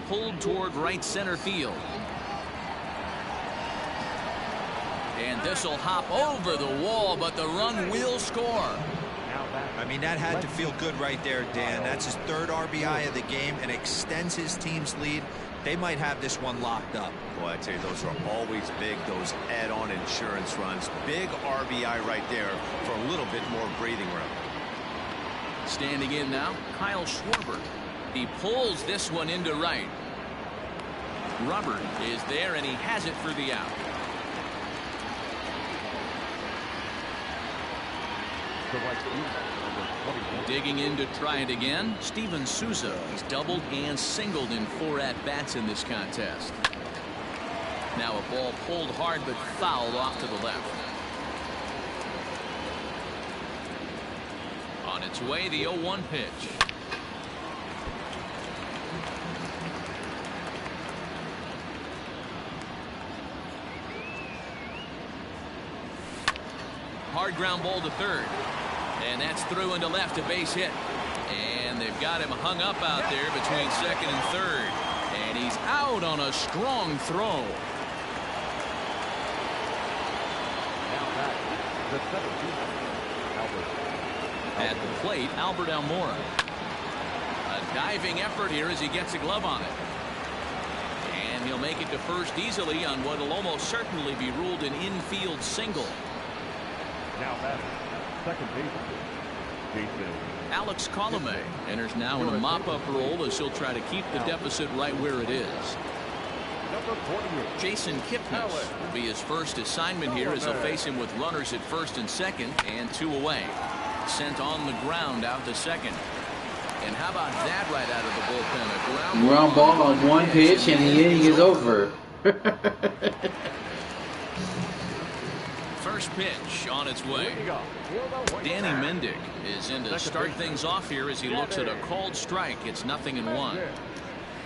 Pulled toward right center field. And this will hop over the wall, but the run will score. I mean, that had to feel good right there, Dan. That's his third RBI of the game and extends his team's lead. They might have this one locked up. Boy, I tell you, those are always big, those add-on insurance runs. Big RBI right there for a little bit more breathing room. Standing in now, Kyle Schwarber. He pulls this one into right. Robert is there, and he has it for the out. Digging in to try it again, Steven Souza. He's doubled and singled in 4 at-bats in this contest. Now a ball pulled hard but fouled off to the left. On its way, the 0-1 pitch. Hard ground ball to third. And that's through into left, a base hit. And they've got him hung up out there between second and third. And he's out on a strong throw. At the plate, Albert Almora. A diving effort here as he gets a glove on it. And he'll make it to first easily on what will almost certainly be ruled an infield single. Now batting, second baseman, Jason. Alex Colomé enters now in a mop-up role as he'll try to keep the deficit right where it is. Number 48. Jason Kipnis will be his first assignment here as he'll face him with runners at first and second and 2 away. Sent on the ground out to second. And how about that right out of the bullpen? A ground ball on 1 pitch, and the inning is over. First pitch on its way. Danny Mendick is in to start things off here as he looks at a called strike. It's 0-1.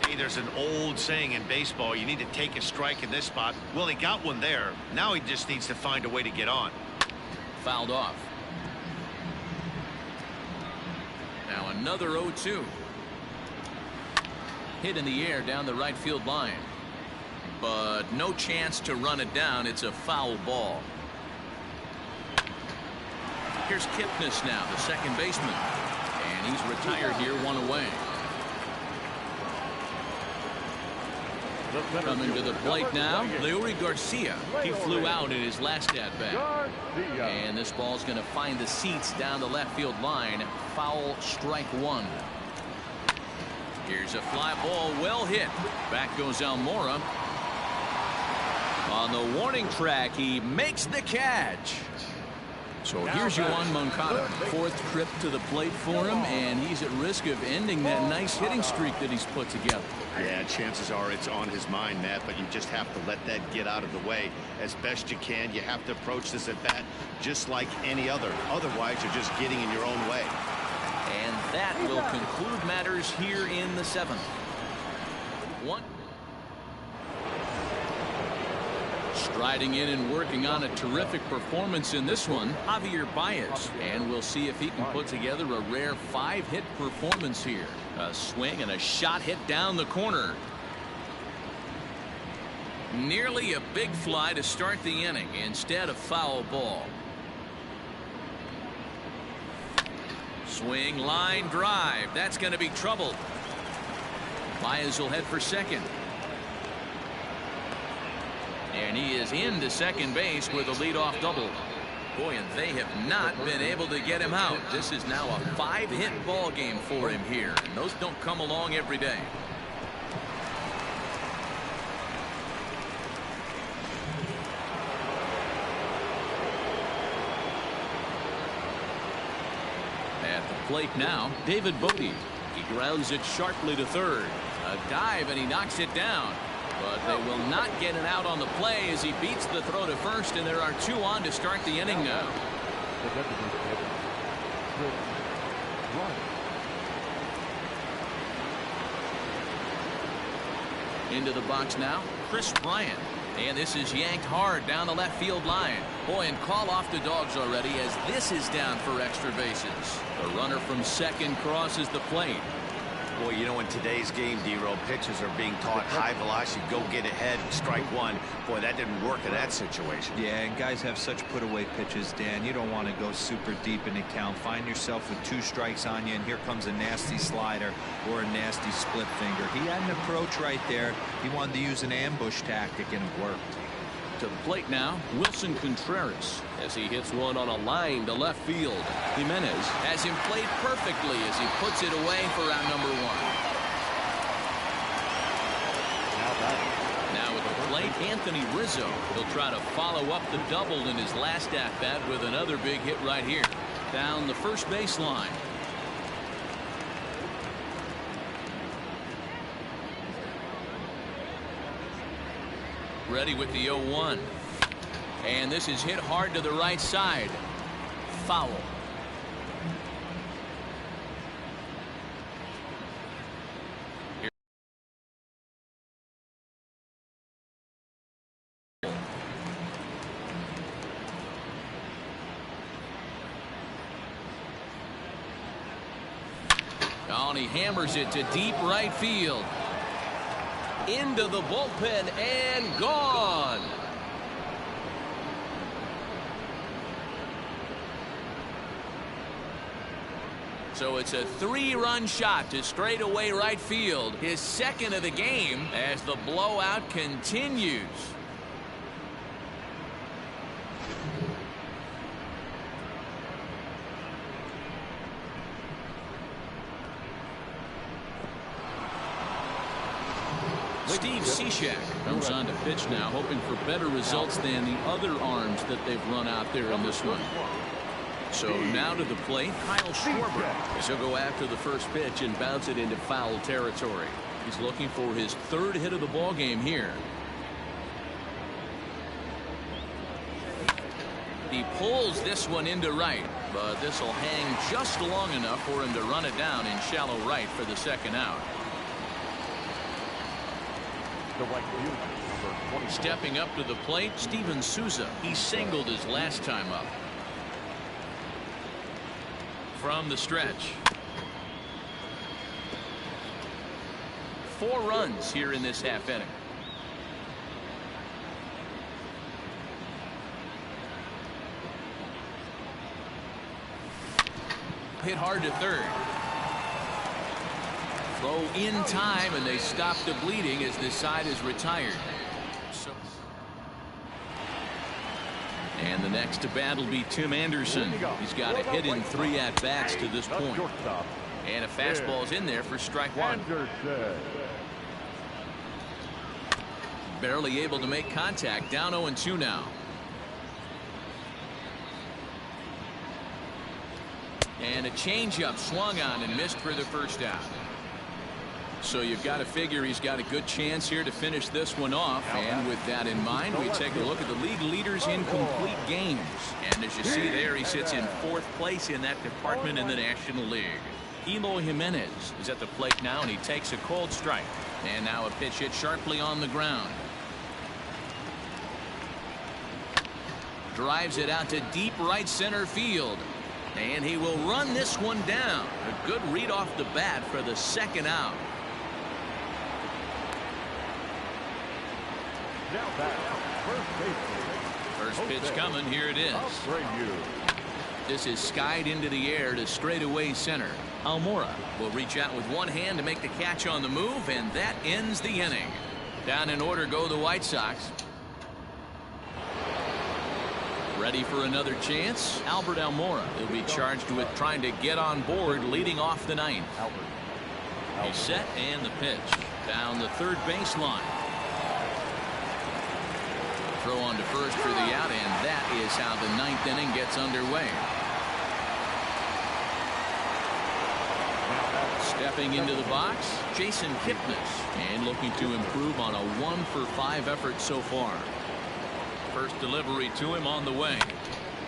Hey, there's an old saying in baseball, you need to take a strike in this spot. Well, he got one there. Now he just needs to find a way to get on. Fouled off. Now another 0-2. Hit in the air down the right field line. But no chance to run it down. It's a foul ball. Here's Kipnis now, the second baseman. And he's retired here, 1 away. Coming to the plate now, Leury Garcia. He flew out in his last at-bat. And this ball's going to find the seats down the left field line. Foul, strike 1. Here's a fly ball, well hit. Back goes Almora. On the warning track, he makes the catch. So here's Yoan Moncada, 4th trip to the plate for him, and he's at risk of ending that nice hitting streak that he's put together. Yeah, chances are it's on his mind, Matt, but you just have to let that get out of the way as best you can. You have to approach this at bat just like any other. Otherwise, you're just getting in your own way. And that will conclude matters here in the 7th. 1. Striding in and working on a terrific performance in this one, Javier Baez. And we'll see if he can put together a rare 5-hit performance here. A swing and a shot hit down the corner. Nearly a big fly to start the inning. Instead, a foul ball. Swing, line drive. That's going to be trouble. Baez will head for second. And he is into second base with a leadoff double. Boy, and they have not been able to get him out. This is now a 5-hit ball game for him here. And those don't come along every day. At the plate now, David Bote. He grounds it sharply to third. A dive, and he knocks it down. But they will not get it out on the play as he beats the throw to first, and there are 2 on to start the inning now. Into the box now, Chris Bryant. And this is yanked hard down the left field line. Boy, and call off the Dogs already as this is down for extra bases. The runner from second crosses the plate. Boy, you know, in today's game, D-Roll, pitchers are being taught high velocity, go get ahead, strike one. Boy, that didn't work in that situation. Yeah, and guys have such put-away pitches, Dan. You don't want to go super deep in the count. Find yourself with 2 strikes on you, and here comes a nasty slider or a nasty split finger. He had an approach right there. He wanted to use an ambush tactic, and it worked. To the plate now, Wilson Contreras as he hits one on a line to left field. Jimenez has him played perfectly as he puts it away for out number 1. Now with the plate, Anthony Rizzo. He'll try to follow up the double in his last at-bat with another big hit right here. Down the first baseline. Ready with the 0-1. And this is hit hard to the right side. Foul. Oh, and he hammers it to deep right field. Into the bullpen and gone. So it's a 3-run shot to straightaway right field, his second of the game as the blowout continues. Steve Cishek comes on to pitch now, hoping for better results than the other arms that they've run out there in this one. So now to the plate, Kyle Schwarber, as he'll go after the first pitch and bounce it into foul territory. He's looking for his 3rd hit of the ball game here. He pulls this one into right, but this will hang just long enough for him to run it down in shallow right for the second out. Stepping up to the plate, Steven Souza. He singled his last time up. From the stretch. 4 runs here in this half inning. Hit hard to third. Throw in time, and they stop the bleeding as this side is retired. And the next to bat will be Tim Anderson. He's got a hit in 3 at-bats to this point. And a fastball's in there for strike 1. Barely able to make contact. Down 0-2 now. And a changeup swung on and missed for the first out. So you've got to figure he's got a good chance here to finish this one off. And with that in mind, we take a look at the league leaders in complete games. And as you see there, he sits in 4th place in that department in the National League. Eloy Jimenez is at the plate now, and he takes a cold strike. And now a pitch hit sharply on the ground. Drives it out to deep right center field. And he will run this one down. A good read off the bat for the second out. First pitch coming. Here it is. This is skied into the air to straightaway center. Almora will reach out with one hand to make the catch on the move, and that ends the inning. Down in order go the White Sox. Ready for another chance. Albert Almora will be charged with trying to get on board leading off the 9th. He's set, and the pitch down the 3rd baseline. Throw on to first for the out, and that is how the 9th inning gets underway. Stepping into the box, Jason Kipnis, and looking to improve on a 1-for-5 effort so far. First delivery to him on the way.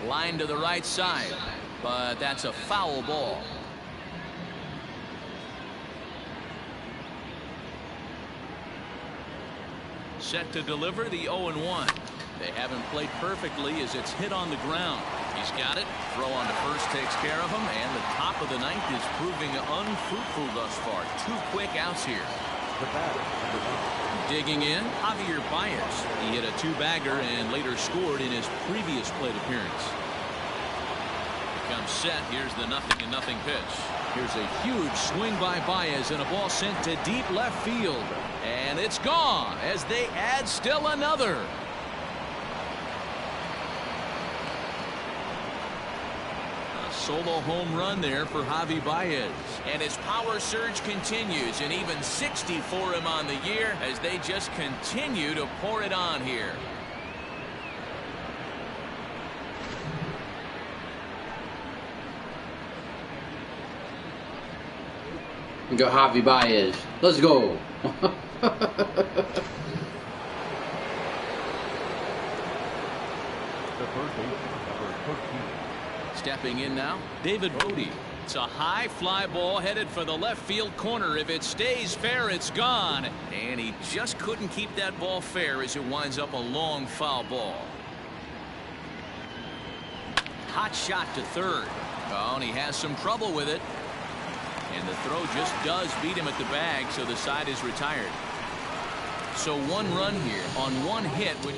Line to the right side, but that's a foul ball. set to deliver the 0-1. They haven't played perfectly as it's hit on the ground. He's got it. Throw on to first takes care of him, and the top of the ninth is proving unfruitful thus far. 2 quick outs here. Digging in, Javier Baez. He hit a 2-bagger and later scored in his previous plate appearance. Here comes set. Here's the 0-0 pitch. Here's a huge swing by Baez and a ball sent to deep left field. And it's gone as they add still another. Solo home run there for Javi Baez. And his power surge continues, and even 60 for him on the year as they just continue to pour it on here. Go Javi Baez. Let's go. Stepping in now, David Bodie. It's a high fly ball headed for the left field corner. If it stays fair, it's gone. And he just couldn't keep that ball fair as it winds up a long foul ball. Hot shot to third. Oh, and he has some trouble with it. And the throw just does beat him at the bag, so the side is retired. So 1 run here on 1 hit, which...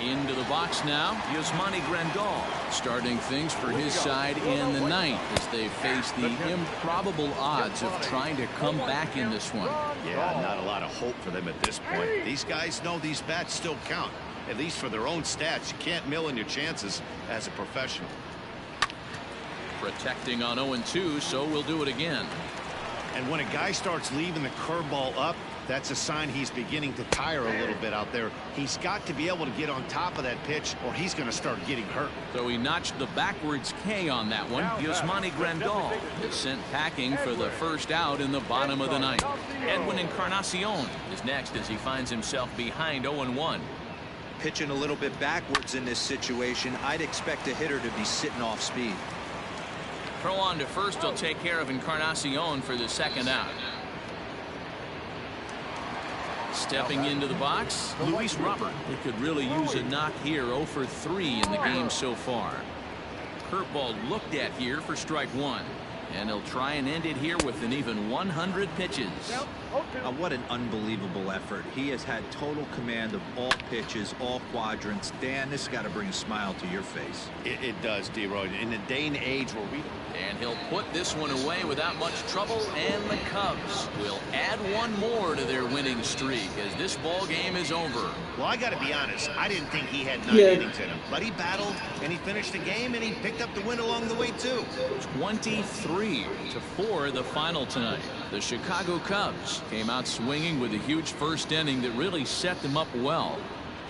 Into the box now, Yasmani Grandal starting things for his side in the 9th as they face the improbable odds of trying to come back in this one. Yeah, not a lot of hope for them at this point. These guys know these bats still count, at least for their own stats. You can't mill in your chances as a professional. Protecting on 0-2, so we'll do it again. And when a guy starts leaving the curveball up, that's a sign he's beginning to tire a little bit out there. He's got to be able to get on top of that pitch or he's going to start getting hurt. So he notched the backwards K on that one. Yasmani Grandal is sent packing for the first out in the bottom of the 9th. Edwin Encarnacion is next as he finds himself behind 0-1. Pitching a little bit backwards in this situation, I'd expect a hitter to be sitting off speed. Throw on to first will take care of Encarnacion for the 2nd out. Stepping into the box, Luis Robert. He could really use a knock here. 0 for 3 in the game so far. Curveball looked at here for strike 1. And he'll try and end it here with an even 100 pitches. What an unbelievable effort. He has had total command of all pitches, all quadrants. Dan, this has got to bring a smile to your face. It does, D-Roy. In the day and age where we... And he'll put this one away without much trouble, and the Cubs will add 1 more to their winning streak as this ball game is over. Well, I got to be honest. I didn't think he had 9 innings in him. But he battled, and he finished the game, and he picked up the win along the way, too. 23-4 the final tonight. The Chicago Cubs came out swinging with a huge first inning that really set them up well.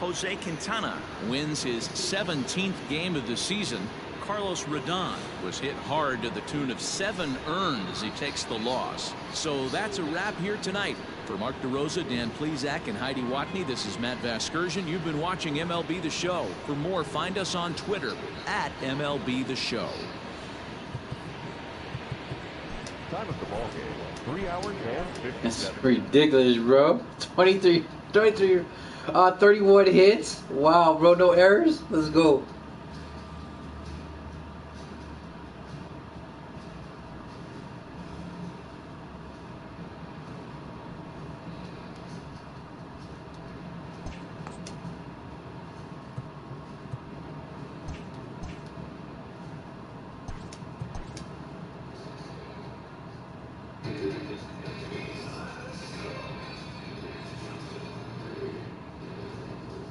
Jose Quintana wins his 17th game of the season. Carlos Rodon was hit hard to the tune of 7 earned as he takes the loss. So that's a wrap here tonight. For Mark DeRosa, Dan Plesac, and Heidi Watney, this is Matt Vasgersian. You've been watching MLB The Show. For more, find us on Twitter at MLB The Show. Time of the ball game, 3 hours and 57. That's ridiculous, bro. 31 hits. Wow, bro, no errors. Let's go.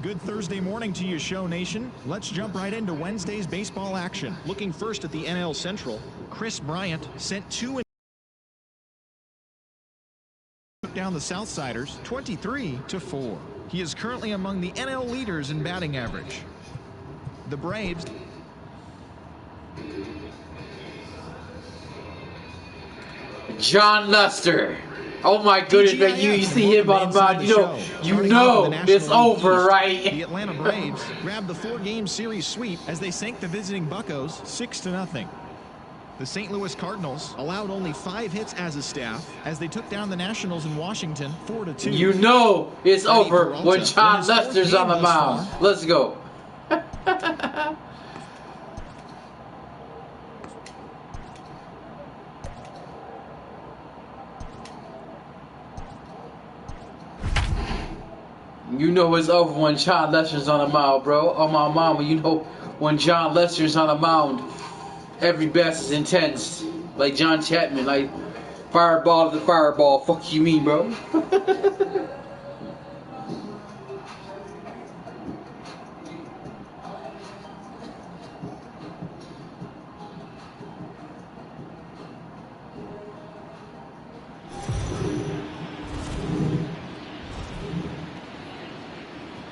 Good Thursday morning to you, Show Nation. Let's jump right into Wednesday's baseball action. Looking first at the NL Central, Chris Bryant sent 2 and took down the Southsiders 23-4. He is currently among the NL leaders in batting average. The Braves John Lester. Oh my goodness, man, you see him on the mound, you know it's over, right? The Atlanta Braves grabbed the 4-game series sweep as they sank the visiting Buccos 6-0. The St. Louis Cardinals allowed only 5 hits as a staff as they took down the Nationals in Washington 4-2. You know it's over when John Lester's on the mound. Let's go. You know it's over when John Lester's on the mound, bro. Oh my mama, you know when John Lester's on the mound, every bass is intense. Like John Chapman, like fireball to the fireball. Fuck you mean, bro?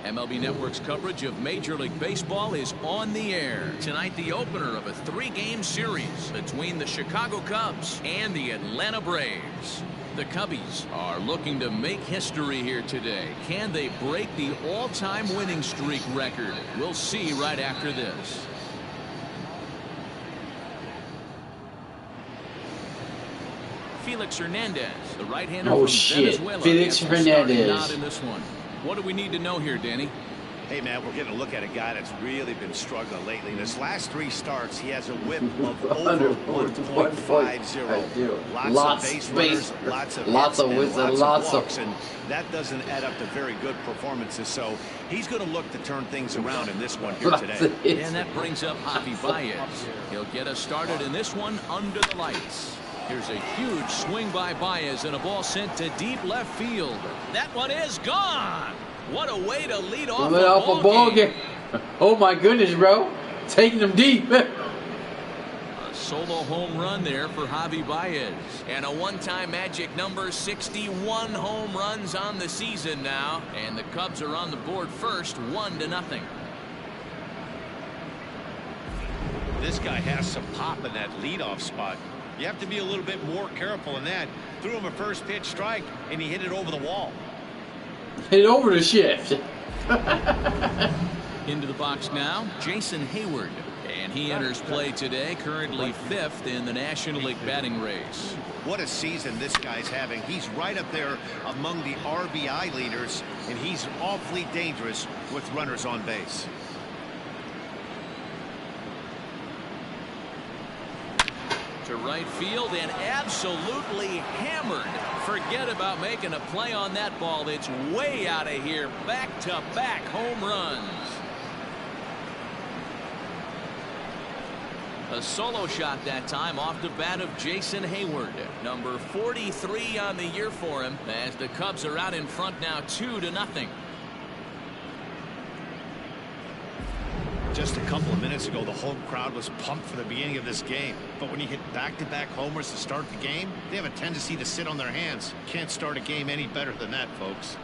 MLB Network's coverage of Major League Baseball is on the air. Tonight, the opener of a 3-game series between the Chicago Cubs and the Atlanta Braves. The Cubbies are looking to make history here today. Can they break the all-time winning streak record? We'll see right after this. Felix Hernandez, the right-hander from Venezuela. Felix Hernandez. Not in this one. What do we need to know here, Danny? Hey, man, we're getting a look at a guy that's really been struggling lately. In his last 3 starts, he has a whip of over 1.50. Lots of base runners, lots of hits, and lots of walks, and that doesn't add up to very good performances. So he's going to look to turn things around in this one here today. And that brings up Javi Baez. He'll get us started in this one under the lights. Here's a huge swing by Baez and a ball sent to deep left field. That one is gone. What a way to lead off a ball game. Oh my goodness, bro. Taking them deep. A solo home run there for Javi Baez. And a one-time magic number, 61 home runs on the season now. And the Cubs are on the board first, 1-0. This guy has some pop in that leadoff spot. You have to be a little bit more careful in that. Threw him a first pitch strike, and he hit it over the wall. Hit it over the shift. Into the box now, Jason Hayward. And he enters play today, currently 5th in the National League batting race. What a season this guy's having. He's right up there among the RBI leaders, and he's awfully dangerous with runners on base. To right field and absolutely hammered. Forget about making a play on that ball. It's way out of here. Back-to-back home runs. A solo shot that time off the bat of Jason Hayward. Number 43 on the year for him as the Cubs are out in front now 2-0. Just a couple of minutes ago, the home crowd was pumped for the beginning of this game. But when you hit back-to-back homers to start the game, they have a tendency to sit on their hands. Can't start a game any better than that, folks.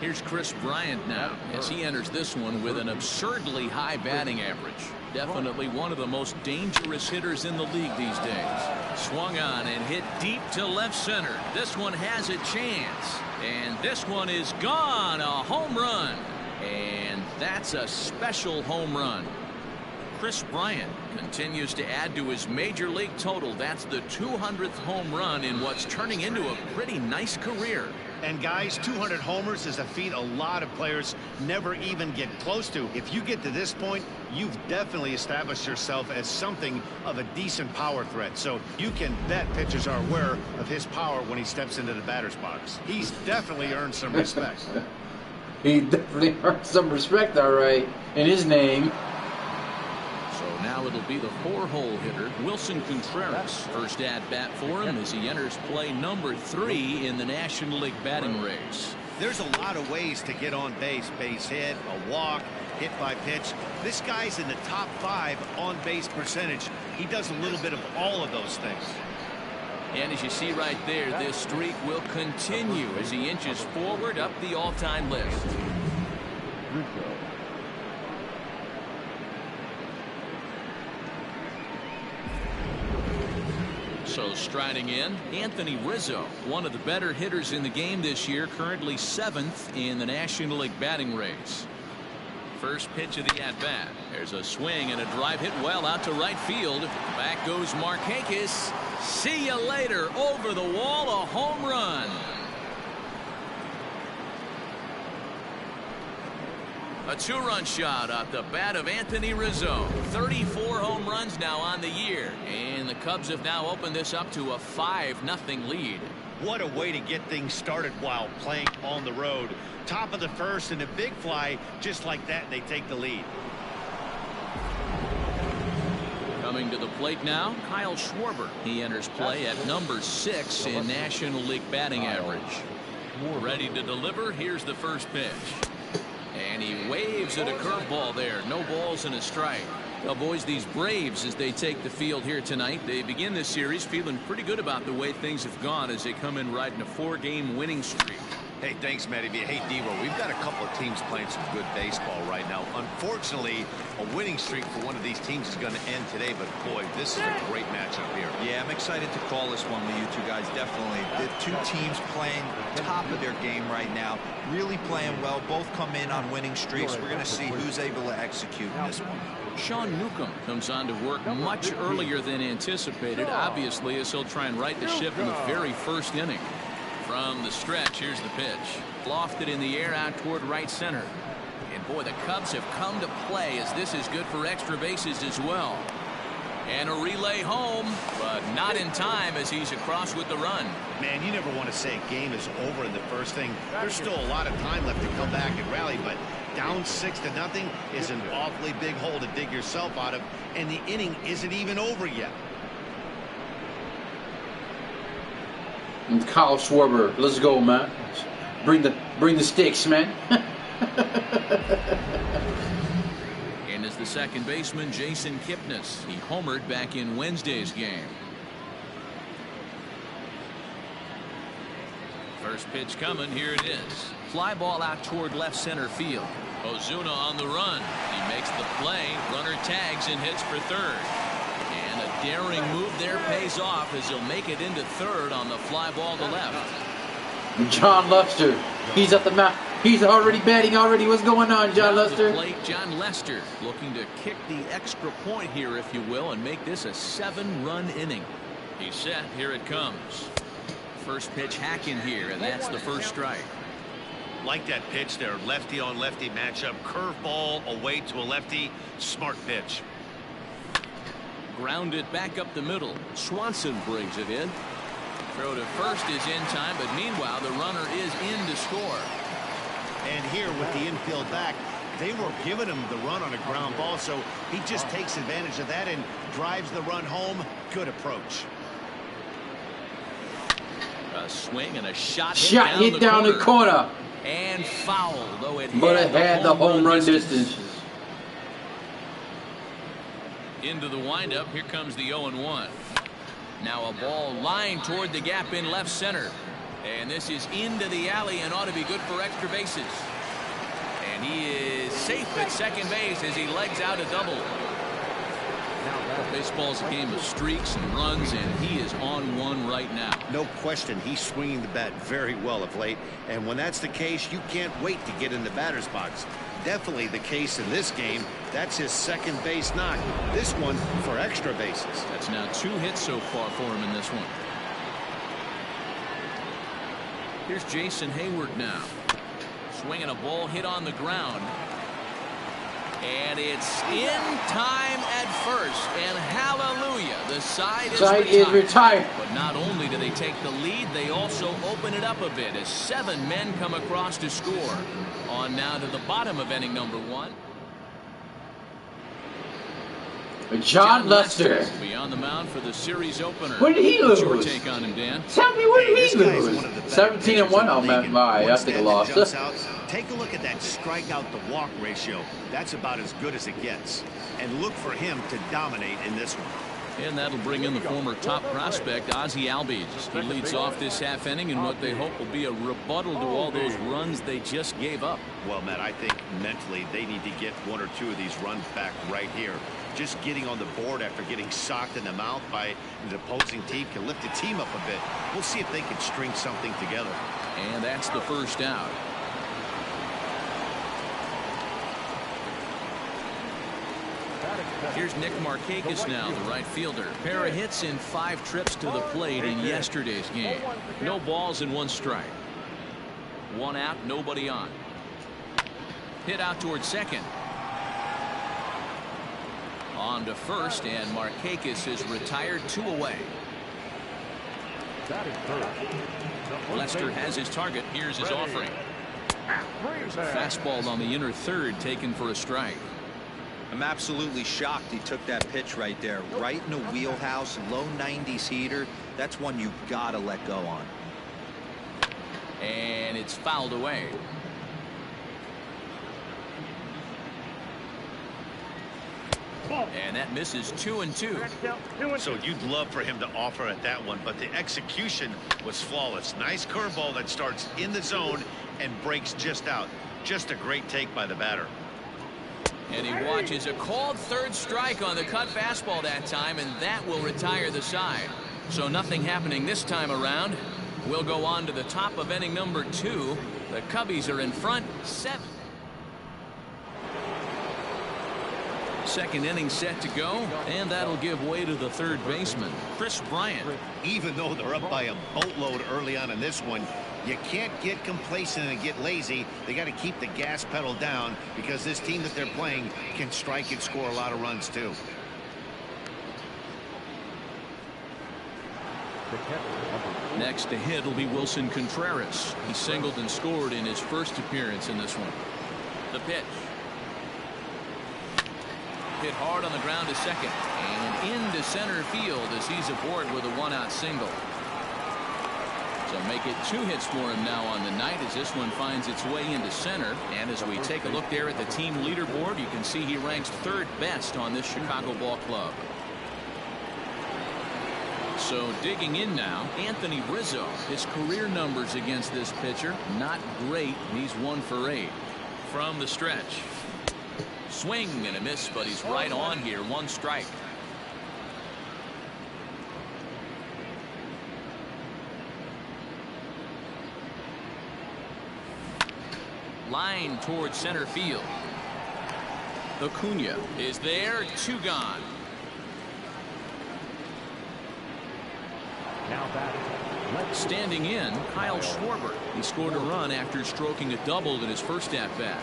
Here's Chris Bryant now as he enters this one with an absurdly high batting average. Definitely one of the most dangerous hitters in the league these days. Swung on and hit deep to left center. This one has a chance. And this one is gone. A home run. And that's a special home run. Chris Bryant continues to add to his major league total. That's the 200th home run in what's turning into a pretty nice career. And guys, 200 homers is a feat a lot of players never even get close to. If you get to this point, you've definitely established yourself as something of a decent power threat. So you can bet pitchers are aware of his power when he steps into the batter's box. He's definitely earned some respect. He definitely earned some respect, all right, in his name. So now it'll be the 4-hole hitter, Wilson Contreras. First at bat for him as he enters play number 3 in the National League batting race. There's a lot of ways to get on base. Base hit, a walk, hit by pitch. This guy's in the top 5 on base percentage. He does a little bit of all of those things. And as you see right there, this streak will continue as he inches forward up the all-time list. So striding in, Anthony Rizzo, one of the better hitters in the game this year, currently 7th in the National League batting race. First pitch of the at-bat. There's a swing and a drive hit well out to right field. Back goes Markakis. See you later. Over the wall, a home run. A two-run shot off the bat of Anthony Rizzo. 34 home runs now on the year. And the Cubs have now opened this up to a 5-0 lead. What a way to get things started while playing on the road. Top of the first and a big fly. Just like that, they take the lead. Coming to the plate now, Kyle Schwarber. He enters play at number 6 in National League batting average. Ready to deliver. Here's the first pitch. And he waves at a curveball there. No balls and a strike. Well, boys, these Braves, as they take the field here tonight, they begin this series feeling pretty good about the way things have gone as they come in riding a 4-game winning streak. Hey, thanks, Matty. Hey, Devo, we've got a couple of teams playing some good baseball right now. Unfortunately, a winning streak for one of these teams is going to end today, but boy, this is a great matchup here. Yeah, I'm excited to call this one with you two guys, definitely. The two teams playing top of their game right now, really playing well, both come in on winning streaks. We're going to see who's able to execute in this one. Sean Newcomb comes on to work much earlier than anticipated, obviously, as he'll try and right the ship in the very first inning. From the stretch, here's the pitch. Lofted in the air out toward right center. And boy, the Cubs have come to play as this is good for extra bases as well. And a relay home, but not in time as he's across with the run. Man, you never want to say a game is over in the first thing. There's still a lot of time left to come back and rally, but down 6-0 is an awfully big hole to dig yourself out of, and the inning isn't even over yet. And Kyle Schwarber, let's go, man. Bring the sticks, man. And as the second baseman, Jason Kipnis. He homered back in Wednesday's game. First pitch coming. Here it is. Fly ball out toward left center field. Ozuna on the run. He makes the play. Runner tags and hits for third. And a daring move there pays off as he'll make it into third on the fly ball to left. John Lester, he's at the mat. He's already batting already. What's going on, John Lester? Plate, John Lester looking to kick the extra point here, if you will, and make this a 7-run inning. He's set. Here it comes. First pitch hacking here, and that's the first strike. Like that pitch there, lefty on lefty matchup, curveball away to a lefty. Smart pitch. Grounded back up the middle. Swanson brings it in. Throw to first is in time, but meanwhile the runner is in to score. And here with the infield back, they were giving him the run on a ground ball, so he just takes advantage of that and drives the run home. Good approach. A swing and a shot hit down the corner. And foul, though it had the home run distance. Into the windup. Here comes the 0-1. Now a ball lined toward the gap in left center. And this is into the alley and ought to be good for extra bases. And he is safe at second base as he legs out a double. Baseball's a game of streaks and runs, and he is on one right now. No question, he's swinging the bat very well of late. And when that's the case, you can't wait to get in the batter's box. Definitely the case in this game. That's his second base knock. This one for extra bases. That's now 2 hits so far for him in this one. Here's Jason Hayward now. Swinging a ball hit on the ground. And it's in time at first. And hallelujah, the side is retired. But not only do they take the lead, they also open it up a bit as 7 men come across to score. On now to the bottom of inning number 1. John Lester will be on the mound for the series opener. What did he lose? What's your take on him, Dan? Tell me, what did he lose? 17-1. Oh man, I think I lost. Take a look at that strikeout to walk ratio. That's about as good as it gets. And look for him to dominate in this one. And that'll bring in the former top prospect, Ozzie Albies. He leads off this half inning in what they hope will be a rebuttal to all those runs they just gave up. Well, Matt, I think mentally they need to get 1 or 2 of these runs back right here. Just getting on the board after getting socked in the mouth by the opposing team can lift the team up a bit. We'll see if they can string something together. And that's the first out. Here's Nick Markakis now, the right fielder. Pair of hits in 5 trips to the plate in yesterday's game. No balls and 1 strike. 1 out, nobody on. Hit out towards second. On to first, and Markakis is retired 2 away. Lester has his target. Here's his offering. Fastball on the inner third, taken for a strike. I'm absolutely shocked he took that pitch right there. Right in the wheelhouse, low 90s heater. That's one you've got to let go on. And it's fouled away. And that misses 2-2. So you'd love for him to offer at that one, but the execution was flawless. Nice curveball that starts in the zone and breaks just out. Just a great take by the batter. And he watches a called third strike on the cut fastball that time, and that will retire the side. So nothing happening this time around. We'll go on to the top of inning number 2. The Cubbies are in front 7. Second inning set to go, and that'll give way to the third baseman, Chris Bryant. Even though they're up by a boatload early on in this one, you can't get complacent and get lazy. They got to keep the gas pedal down because this team that they're playing can strike and score a lot of runs too. Next to hit will be Wilson Contreras. He singled and scored in his first appearance in this one. The pitch. Hit hard on the ground to second and into center field as he's aboard with a 1-out single. So make it 2 hits for him now on the night as this one finds its way into center. And as we take a look there at the team leaderboard, you can see he ranks 3rd best on this Chicago ball club. So digging in now, Anthony Rizzo. His career numbers against this pitcher, not great. He's 1 for 8. From the stretch. Swing and a miss, but he's right on here. 1 strike. Line towards center field. Acuna is there. 2 gone. Standing in, Kyle Schwarber. He scored a run after stroking a double in his first at-bat.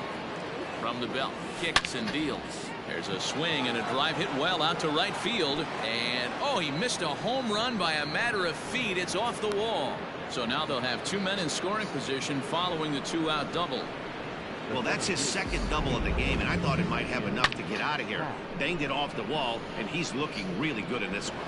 From the belt, kicks and deals. There's a swing and a drive hit well out to right field. And, oh, he missed a home run by a matter of feet. It's off the wall. So now they'll have 2 men in scoring position following the 2-out double. Well, that's his 2nd double of the game, and I thought it might have enough to get out of here. Banged it off the wall, and he's looking really good in this one.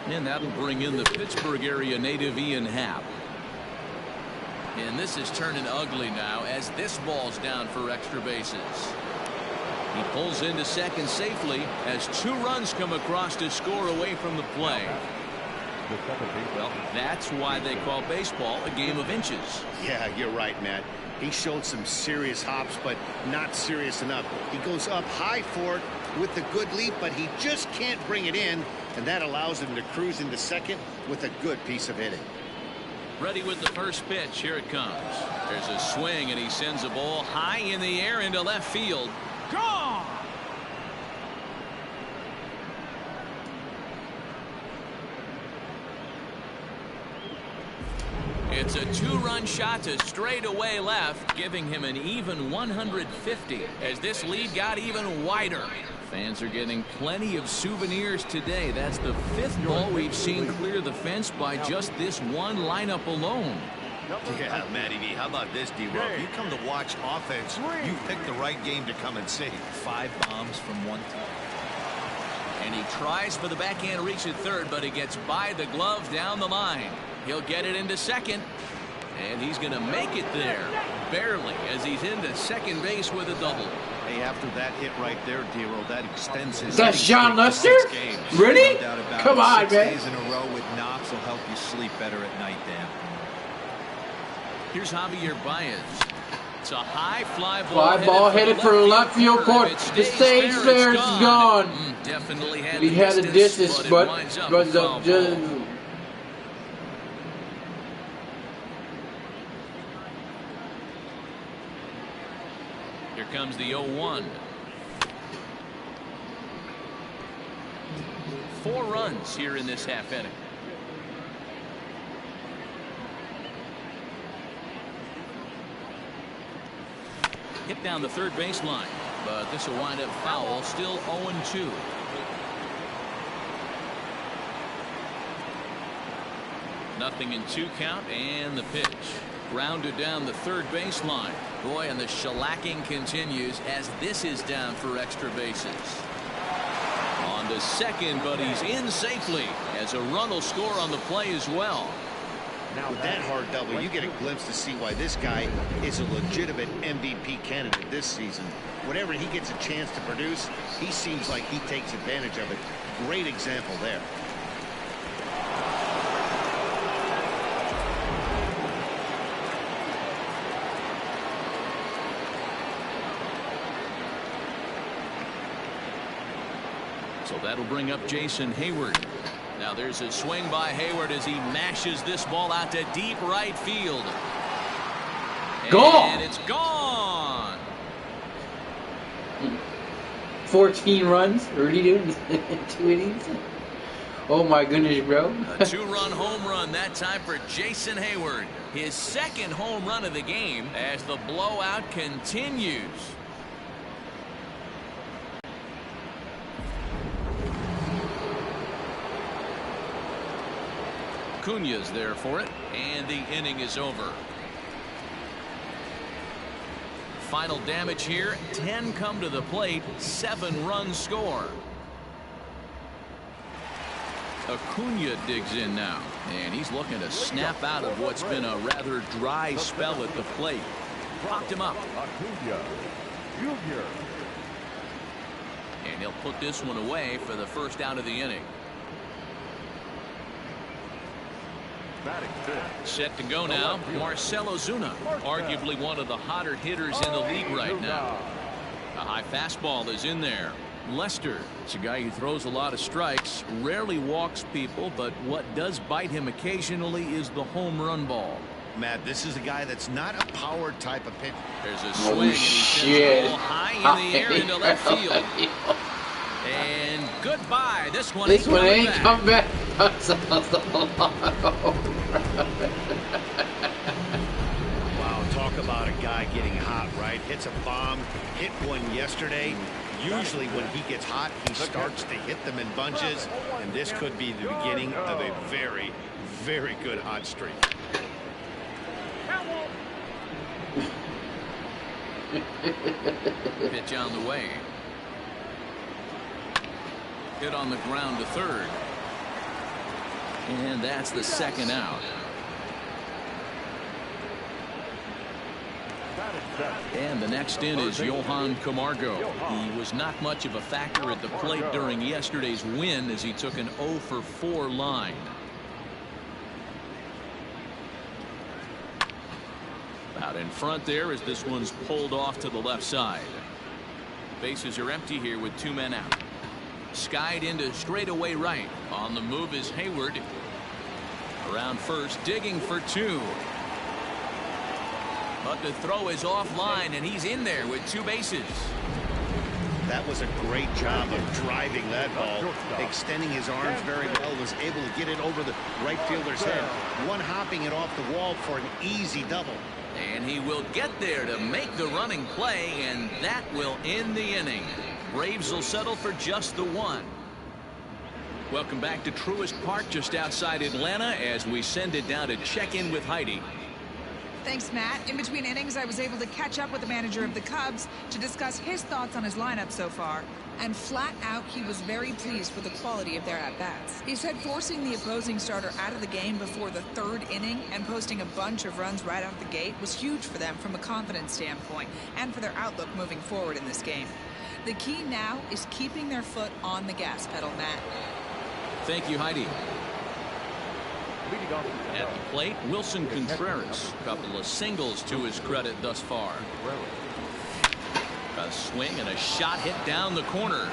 And that'll bring in the Pittsburgh area native Ian Happ. And this is turning ugly now as this ball's down for extra bases. He pulls into second safely as 2 runs come across to score away from the play. Well, that's why they call baseball a game of inches. Yeah, you're right, Matt. He showed some serious hops, but not serious enough. He goes up high for it with the good leap, but he just can't bring it in, and that allows him to cruise into second with a good piece of hitting. Ready with the first pitch. Here it comes. There's a swing, and he sends a ball high in the air into left field. Gone! It's a 2-run shot to straightaway left, giving him an even 150 as this lead got even wider. Fans are getting plenty of souvenirs today. That's the 5th ball we've seen clear the fence by just this one lineup alone. Yeah, Matty V, how about this, D-Rob? You come to watch offense, you picked the right game to come and see. 5 bombs from 1 team. And he tries for the backhand reach at third, but he gets by the glove down the line. He'll get it into second, and he's going to make it there, barely, as he's into second base with a double. Hey, after that hit right there, D-Rob, that extends his... That's John Lester? Really? Come on, 6 man. days in a row with knocks will help you sleep better at night, Dan. Here's Javier Baez. It's a high fly ball headed for left field court. The stage there is gone. Definitely had he had a distance, but comes the 0-1. 4 runs here in this half inning. Hit down the third baseline, but this will wind up foul. Still 0-2. Nothing in 2 count, and the pitch. Grounded down the third baseline. Boy, and the shellacking continues as this is down for extra bases. On to second, but he's in safely as a run will score on the play as well. With that hard double, you get a glimpse to see why this guy is a legitimate MVP candidate this season. Whenever he gets a chance to produce, he seems like he takes advantage of it. Great example there. So that'll bring up Jason Hayward. Now there's a swing by Hayward as he mashes this ball out to deep right field. Gone! And it's gone. 14 runs. Already doing 2 innings. Oh my goodness, bro. A 2-run home run that time for Jason Hayward. His second home run of the game as the blowout continues. Acuña's there for it, and the inning is over. Final damage here, 10 come to the plate, 7 runs score. Acuña digs in now, and he's looking to snap out of what's been a rather dry spell at the plate. Popped him up. Acuña Jr. And he'll put this one away for the first out of the inning. Set to go now, Marcell Ozuna, arguably one of the hotter hitters in the league right now. A high fastball is in there. Lester, it's a guy who throws a lot of strikes, rarely walks people, but what does bite him occasionally is the home run ball. Matt, this is a guy that's not a power type of pitcher. There's a swing, and he sends the ball high in the air into left field. And goodbye. This one ain't come back. Wow, talk about a guy getting hot, right? Hits a bomb, hit one yesterday. Usually when he gets hot, he starts to hit them in bunches, and this could be the beginning of a very, very good hot streak. Pitch on the way. Hit on the ground to third. And that's the second out. And the next in is Johan Camargo. He was not much of a factor at the plate during yesterday's win as he took an 0-for-4 line. Out in front there as this one's pulled off to the left side. Bases are empty here with 2 men out. Skied into straightaway right. On the move is Hayward. Around first, digging for 2. But the throw is offline, and he's in there with 2 bases. That was a great job of driving that ball, extending his arms very well, was able to get it over the right fielder's head. One hopping it off the wall for an easy double. And he will get there to make the running play, and that will end the inning. Braves will settle for just the 1. Welcome back to Truist Park just outside Atlanta as we send it down to check in with Heidi. Thanks, Matt. In between innings, I was able to catch up with the manager of the Cubs to discuss his thoughts on his lineup so far. And flat out, he was very pleased with the quality of their at-bats. He said forcing the opposing starter out of the game before the 3rd inning and posting a bunch of runs right out the gate was huge for them from a confidence standpoint and for their outlook moving forward in this game. The key now is keeping their foot on the gas pedal, Matt. Thank you, Heidi. At the plate, Wilson Contreras. A couple of singles to his credit thus far. A swing and a shot hit down the corner.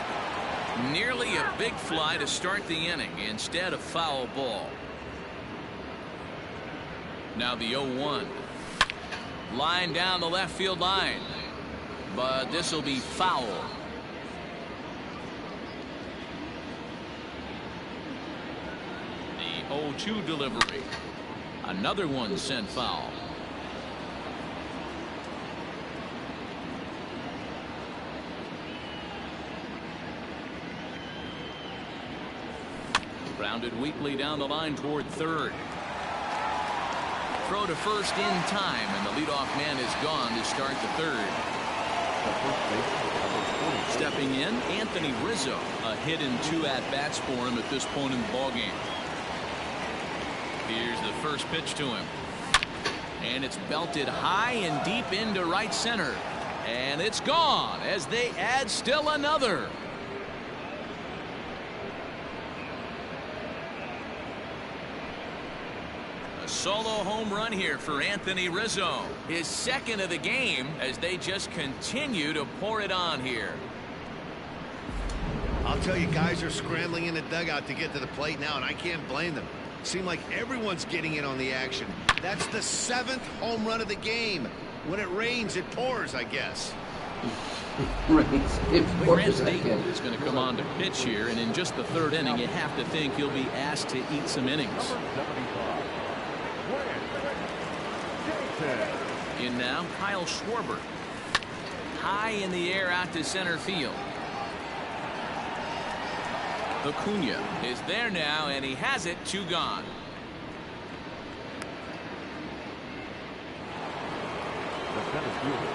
Nearly a big fly to start the inning instead of foul ball. Now the 0-1. Line down the left field line. but this will be foul. The 0-2 delivery. Another one sent foul. Grounded weakly down the line toward third. Throw to first in time, and the leadoff man is gone to start the third. Stepping in, Anthony Rizzo. A hit and 2 at-bats for him at this point in the ballgame. Here's the first pitch to him. And it's belted high and deep into right center. And it's gone as they add still another. A solo home run here for Anthony Rizzo. His second of the game as they just continue to pour it on here. I'll tell you, guys are scrambling in the dugout to get to the plate now, and I can't blame them. Seem like everyone's getting in on the action. That's the 7th home run of the game. When it rains, it pours, I guess. Grant Dayton is going to come on to pitch here, and in just the third inning, you have to think he'll be asked to eat some innings. In now, Kyle Schwarber. High in the air out to center field. Acuna is there now, and he has it. 2 gone.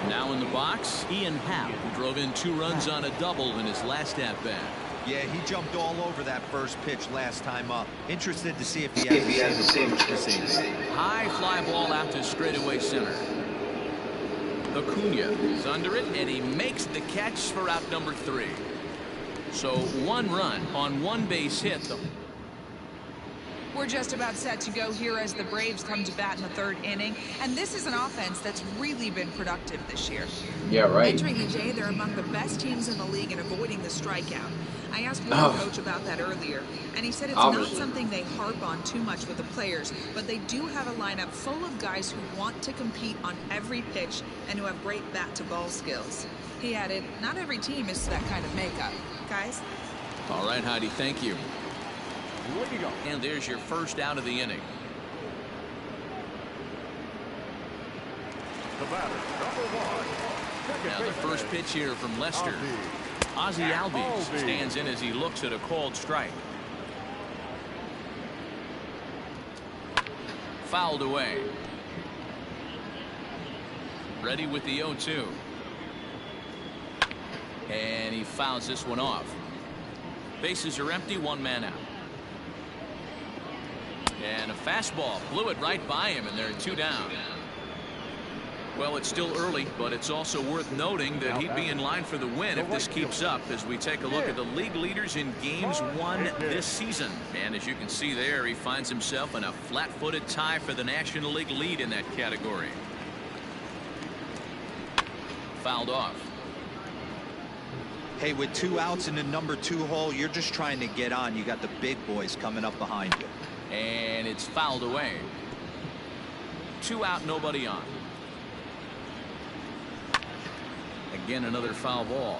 Now in the box, Ian Happ, who drove in 2 runs on a double in his last at-bat. Yeah, he jumped all over that first pitch last time up. Interested to see if he has the same. High fly ball out to straightaway center. Acuna is under it, and he makes the catch for out number 3. So 1 run on 1 base hit. We're just about set to go here as the Braves come to bat in the 3rd inning. And this is an offense that's really been productive this year. Yeah, right. Entering the day, they're among the best teams in the league in avoiding the strikeout. I asked one coach about that earlier, and he said it's not something they harp on too much with the players, but they do have a lineup full of guys who want to compete on every pitch and who have great bat-to-ball skills. He added, not every team is that kind of makeup. Guys? All right, Heidi, thank you. And there's your first out of the inning. Now the first pitch here from Lester. Ozzie Albies stands in as he looks at a called strike. Fouled away. Ready with the 0-2. And he fouls this one off. Bases are empty, 1 man out. And a fastball blew it right by him, and there are 2 down. Well, it's still early, but it's also worth noting that he'd be in line for the win if this keeps up as we take a look at the league leaders in games won this season. And as you can see there, he finds himself in a flat-footed tie for the National League lead in that category. Fouled off. Hey, with 2 outs in the number 2 hole, you're just trying to get on. You got the big boys coming up behind you. And it's fouled away. 2 out, nobody on. Again, another foul ball.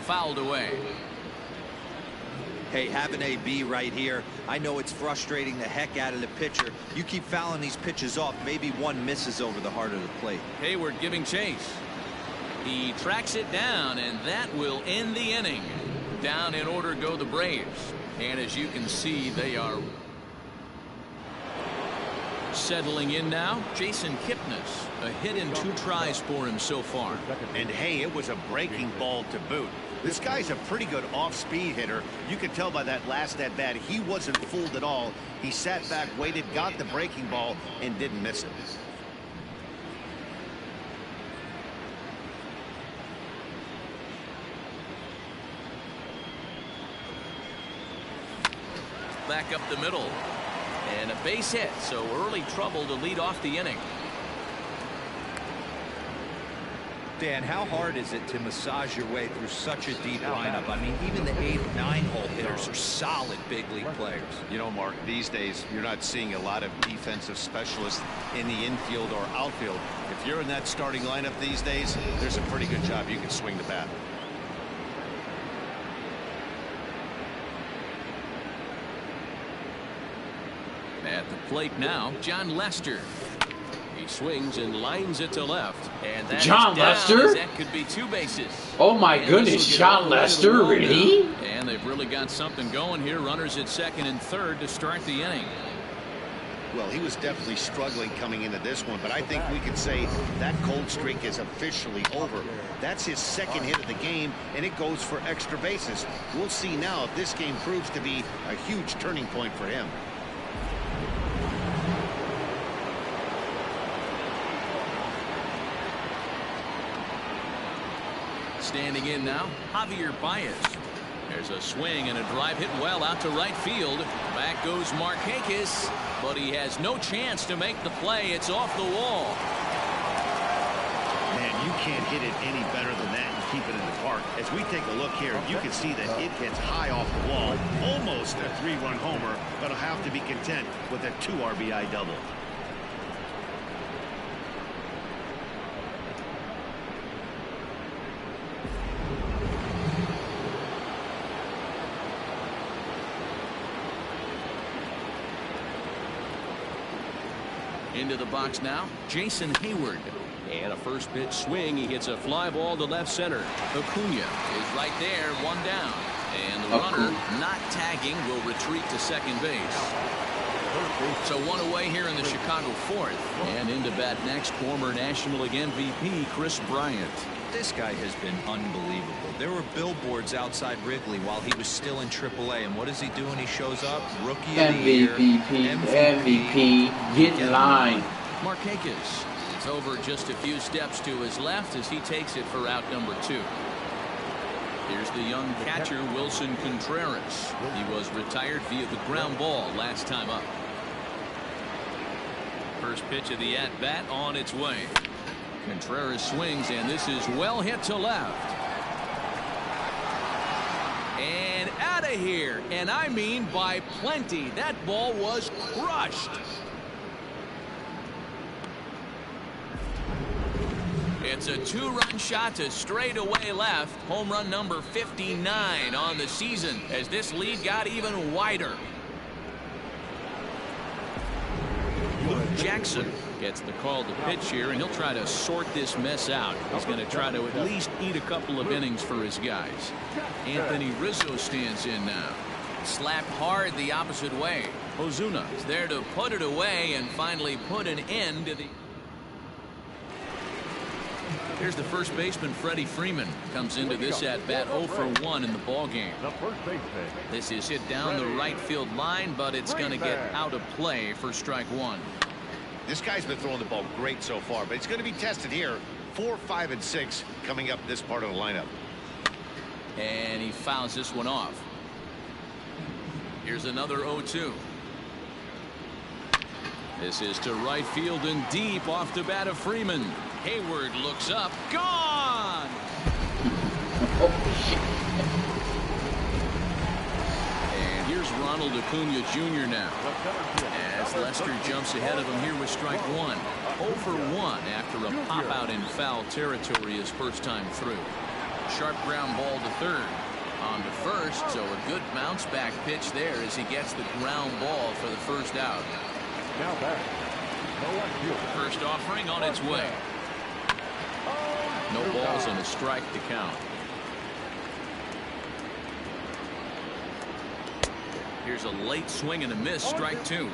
Fouled away. Hey, have an AB right here. I know it's frustrating the heck out of the pitcher. You keep fouling these pitches off, maybe one misses over the heart of the plate. Hayward giving chase. He tracks it down, and that will end the inning. Down in order go the Braves. And as you can see, they are settling in now. Jason Kipnis, a hit in 2 tries for him so far. And hey, it was a breaking ball to boot. This guy's a pretty good off-speed hitter. You could tell by that last at-bat he wasn't fooled at all. He sat back, waited, got the breaking ball, and didn't miss it. Back up the middle. And a base hit, so early trouble to lead off the inning. Dan, how hard is it to massage your way through such a deep lineup? I mean, even the 8 and 9 hole hitters are solid big league players. You know, Mark, these days you're not seeing a lot of defensive specialists in the infield or outfield. If you're in that starting lineup these days, there's a pretty good job you can swing the bat. At the plate now, John Lester. He swings and lines it to left. And that John Lester? That could be 2 bases. Oh my goodness, John Lester, really? And they've really got something going here. Runners at second and third to start the inning. Well, he was definitely struggling coming into this one, but I think we could say that cold streak is officially over. That's his second hit of the game, and it goes for extra bases. We'll see now if this game proves to be a huge turning point for him. Standing in now, Javier Baez. There's a swing and a drive hit well out to right field. Back goes Markakis, but he has no chance to make the play. It's off the wall. Man, you can't hit it any better than that and keep it in the park. As we take a look here, you can see that it gets high off the wall. Almost a 3-run homer, but he'll have to be content with a 2 RBI double. Into the box now, Jason Hayward. And a first pitch swing. He hits a fly ball to left center. Acuna is right there, 1 down. And the runner, not tagging, will retreat to second base. So 1 away here in the Chicago 4th. And into bat next, former National League MVP Chris Bryant. This guy has been unbelievable. There were billboards outside Wrigley while he was still in AAA. And what does he do when he shows up? Rookie of the year. MVP, get in line. Markakis is over just a few steps to his left as he takes it for out number 2. Here's the young catcher, Wilson Contreras. He was retired via the ground ball last time up. First pitch of the at-bat on its way. Contreras swings, and this is well hit to left. And out of here, and I mean by plenty. That ball was crushed. It's a 2-run shot to straightaway left. Home run number 59 on the season as this lead got even wider. Luke Jackson gets the call to pitch here, and he'll try to sort this mess out. He's going to try to at least eat a couple of innings for his guys. Anthony Rizzo stands in now. Slapped hard the opposite way. Ozuna is there to put it away and finally put an end to the... Here's the first baseman, Freddie Freeman. Comes into this at-bat 0 for 1 in the ballgame. This is hit down the right field line, but it's going to get out of play for strike 1. This guy's been throwing the ball great so far, but it's going to be tested here. 4, 5, and 6 coming up this part of the lineup. And he fouls this one off. Here's another 0-2. This is to right field and deep off the bat of Freeman. Hayward looks up. Gone! And here's Ronald Acuna Jr. now. As Lester jumps ahead of him here with strike 1. 0 for 1 after a pop out in foul territory his first time through. Sharp ground ball to third. On to first, so a good bounce back pitch there as he gets the ground ball for the first out. Now back. First offering on its way. No balls and a strike to count. Here's a late swing and a miss, strike 2.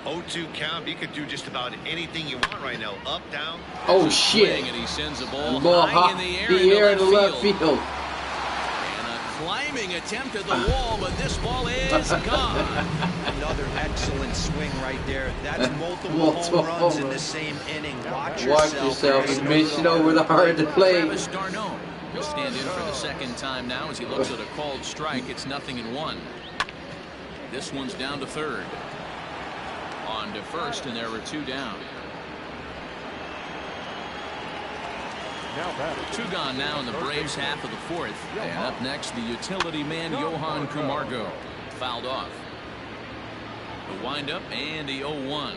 0-2 count. He could do just about anything you want right now. Up, down. Oh shit! And he sends a ball high in the air to left field. And a climbing attempt at the wall, but this ball is gone. Another excellent swing right there. That's multiple home runs in the same inning. Watch yourself. He's mentioned over the hard to play. Travis d'Arnaud will stand in for the second time now as he looks at a called strike. It's 0-1. This one's down to third. On to first, and there were 2 down. Now batting. 2 gone now in the Braves half of the 4th. And up next, the utility man, Johan Camargo. Fouled off. The windup and the 0-1.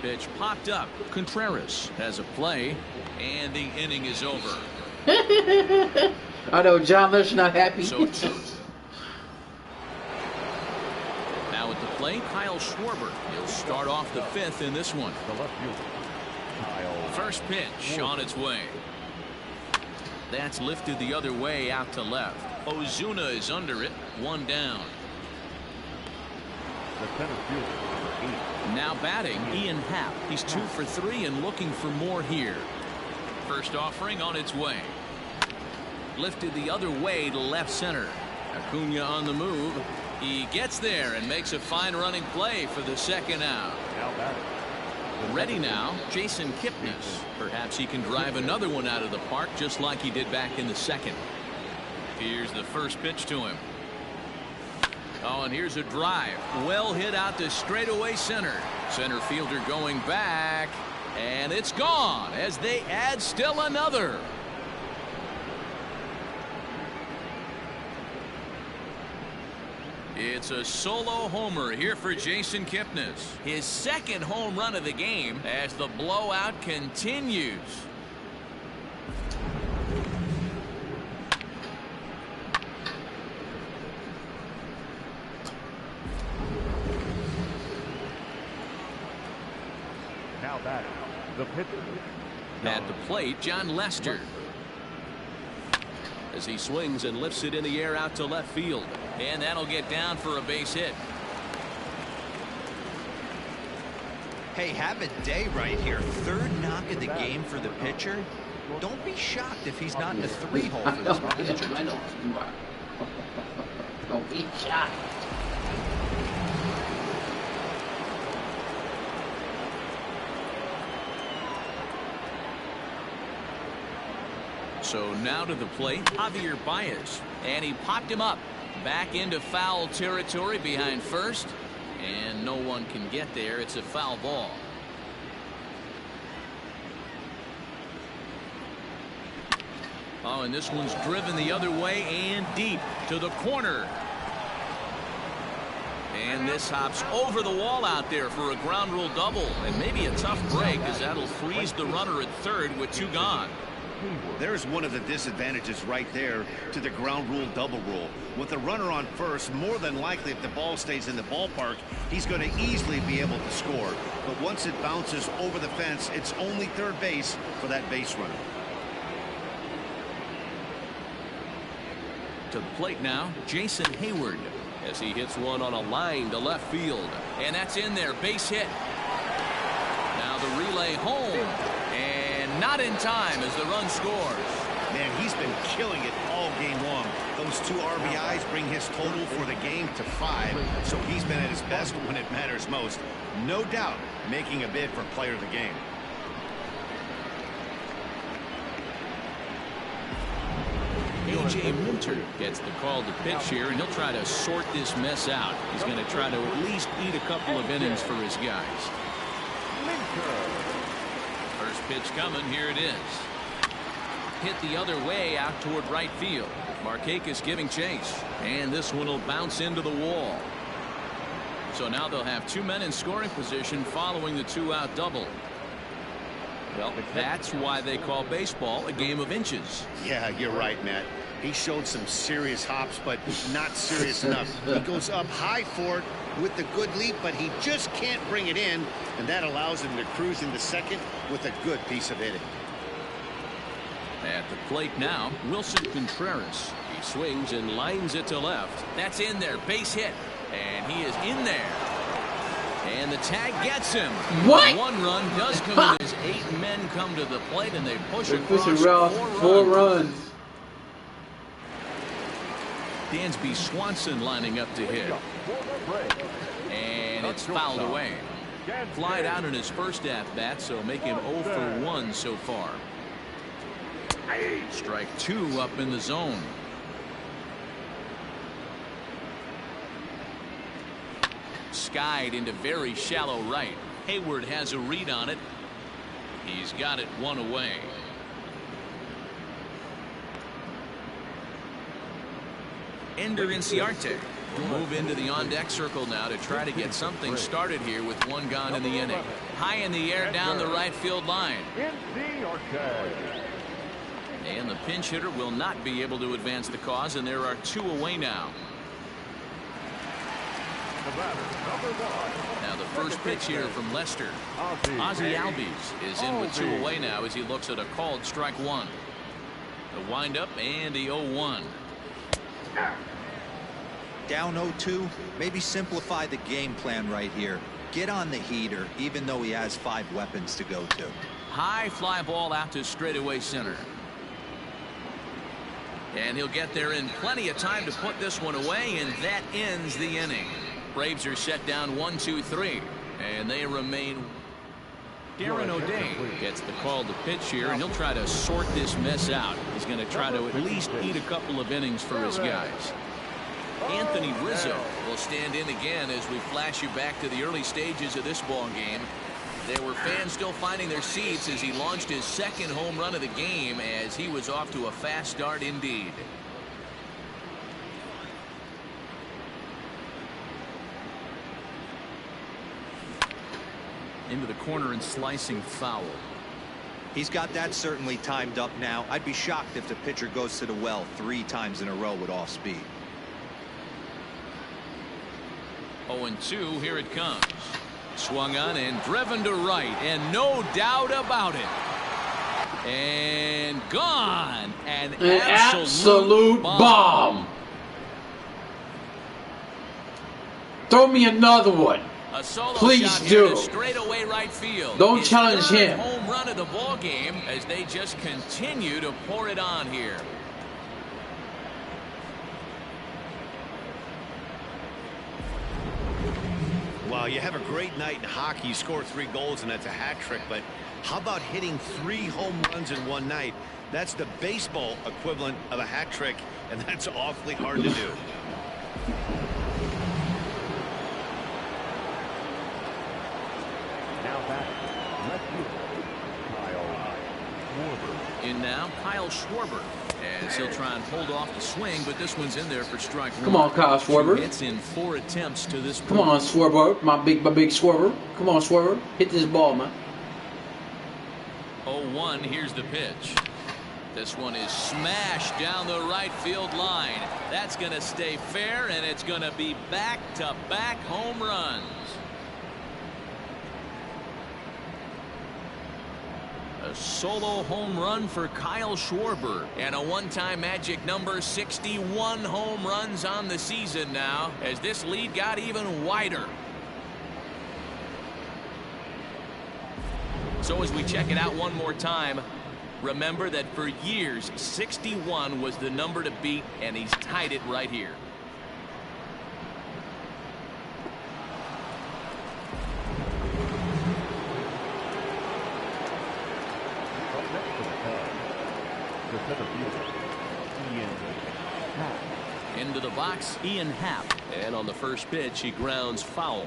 Pitch popped up. Contreras has a play, and the inning is over. I know John Lynch not happy. So now at the plate, Kyle Schwarber. He'll start off the 5th in this one. The left fielder, Kyle. First pitch on its way. That's lifted the other way out to left. Ozuna is under it. 1 down. The center fielder, number 8. Now batting, Ian Happ. He's 2 for 3 and looking for more here. First offering on its way. Lifted the other way to left center. Acuna on the move. He gets there and makes a fine running play for the 2nd out. Now batting. Ready now, Jason Kipnis. Perhaps he can drive another one out of the park just like he did back in the 2nd. Here's the first pitch to him. Oh, and here's a drive. Well hit out to straightaway center. Center fielder going back. And it's gone as they add still another. It's a solo homer here for Jason Kipnis. His 2nd home run of the game as the blowout continues. Now batting. The pitcher. At the plate, John Lester. As he swings and lifts it in the air out to left field. And that'll get down for a base hit. Hey, have a day right here. 3rd knock of the game for the pitcher. Don't be shocked if he's not in the 3-hole for this manager. I know. Don't be shocked. So now to the plate, Javier Baez. And he popped him up. Back into foul territory behind first. And no one can get there. It's a foul ball. Oh, and this one's driven the other way and deep to the corner. And this hops over the wall out there for a ground rule double. And maybe a tough break as that'll freeze the runner at 3rd with 2 gone. There's one of the disadvantages right there to the ground rule double rule. With the runner on first, more than likely if the ball stays in the ballpark, he's going to easily be able to score. But once it bounces over the fence, it's only 3rd base for that base runner. To the plate now, Jason Hayward, as he hits one on a line to left field. And that's in there, base hit. Now the relay home. And not in time as the run scores. Man, he's been killing it all game long. Those 2 RBIs bring his total for the game to 5. So he's been at his best when it matters most. No doubt making a bid for player of the game. A.J. Minter gets the call to pitch here, and he'll try to sort this mess out. He's going to try to at least eat a couple of innings for his guys. First pitch coming. Here it is. Hit the other way out toward right field. Markakis giving chase. And this one will bounce into the wall. So now they'll have 2 men in scoring position following the 2-out double. Well, that's why they call baseball a game of inches. Yeah, you're right, Matt. He showed some serious hops, but not serious enough. He goes up high for it with the good leap, but he just can't bring it in, and that allows him to cruise into 2nd with a good piece of hitting. At the plate now, Wilson Contreras. He swings and lines it to left. That's in there, base hit, and he is in there. And the tag gets him. What? 1 run does come in as 8 men come to the plate, and they push across 4 runs. Dansby Swanson lining up to hit. And it's fouled away. Flied out in his first at-bat, so make him 0 for 1 so far. Strike 2 up in the zone. Skied into very shallow right. Hayward has a read on it. He's got it one away. Ender Inciarte will move into the on-deck circle now to try to get something started here with one gone in the inning. High in the air down the right field line. And the pinch hitter will not be able to advance the cause, and there are 2 away now. Now the first pitch here from Lester. Ozzie Albies is in with 2 away now as he looks at a called strike 1. The windup and the 0-1. Down 0-2, maybe simplify the game plan right here. Get on the heater, even though he has 5 weapons to go to. High fly ball out to straightaway center. And he'll get there in plenty of time to put this one away, and that ends the inning. Braves are set down 1-2-3, and they remain. Darren O'Day gets the call to pitch here, and he'll try to sort this mess out. He's going to try to at least eat a couple of innings for his guys. Anthony Rizzo will stand in again as we flash you back to the early stages of this ball game. There were fans still finding their seats as he launched his 2nd home run of the game, as he was off to a fast start indeed. Into the corner and slicing foul. He's got that certainly timed up now. I'd be shocked if the pitcher goes to the well 3 times in a row with off speed. 0-2, here it comes. Swung on and driven to right, and no doubt about it. And gone. An absolute bomb. Throw me another one. A solo Please shot do. Straight away right field. Don't challenge him. Home run of the ball game as they just continue to pour it on here. Well, you have a great night in hockey. You score 3 goals, and that's a hat trick. But how about hitting 3 home runs in one night? That's the baseball equivalent of a hat trick, and that's awfully hard to do. In now, Kyle Schwarber, as he'll try and hold off the swing, but this one's in there for strike 1. Come on, Kyle Schwarber. Hits in 4 attempts to this point. Come on, Schwarber, my big Schwarber. Come on, Schwarber, hit this ball, man. 0-1, here's the pitch. This one is smashed down the right field line. That's going to stay fair, and it's going to be back-to-back home runs. A solo home run for Kyle Schwarber, and a one-time magic number, 61 home runs on the season now, as this lead got even wider. So as we check it out one more time, remember that for years 61 was the number to beat, and he's tied it right here. Into the box, Ian Happ, and on the first pitch he grounds foul.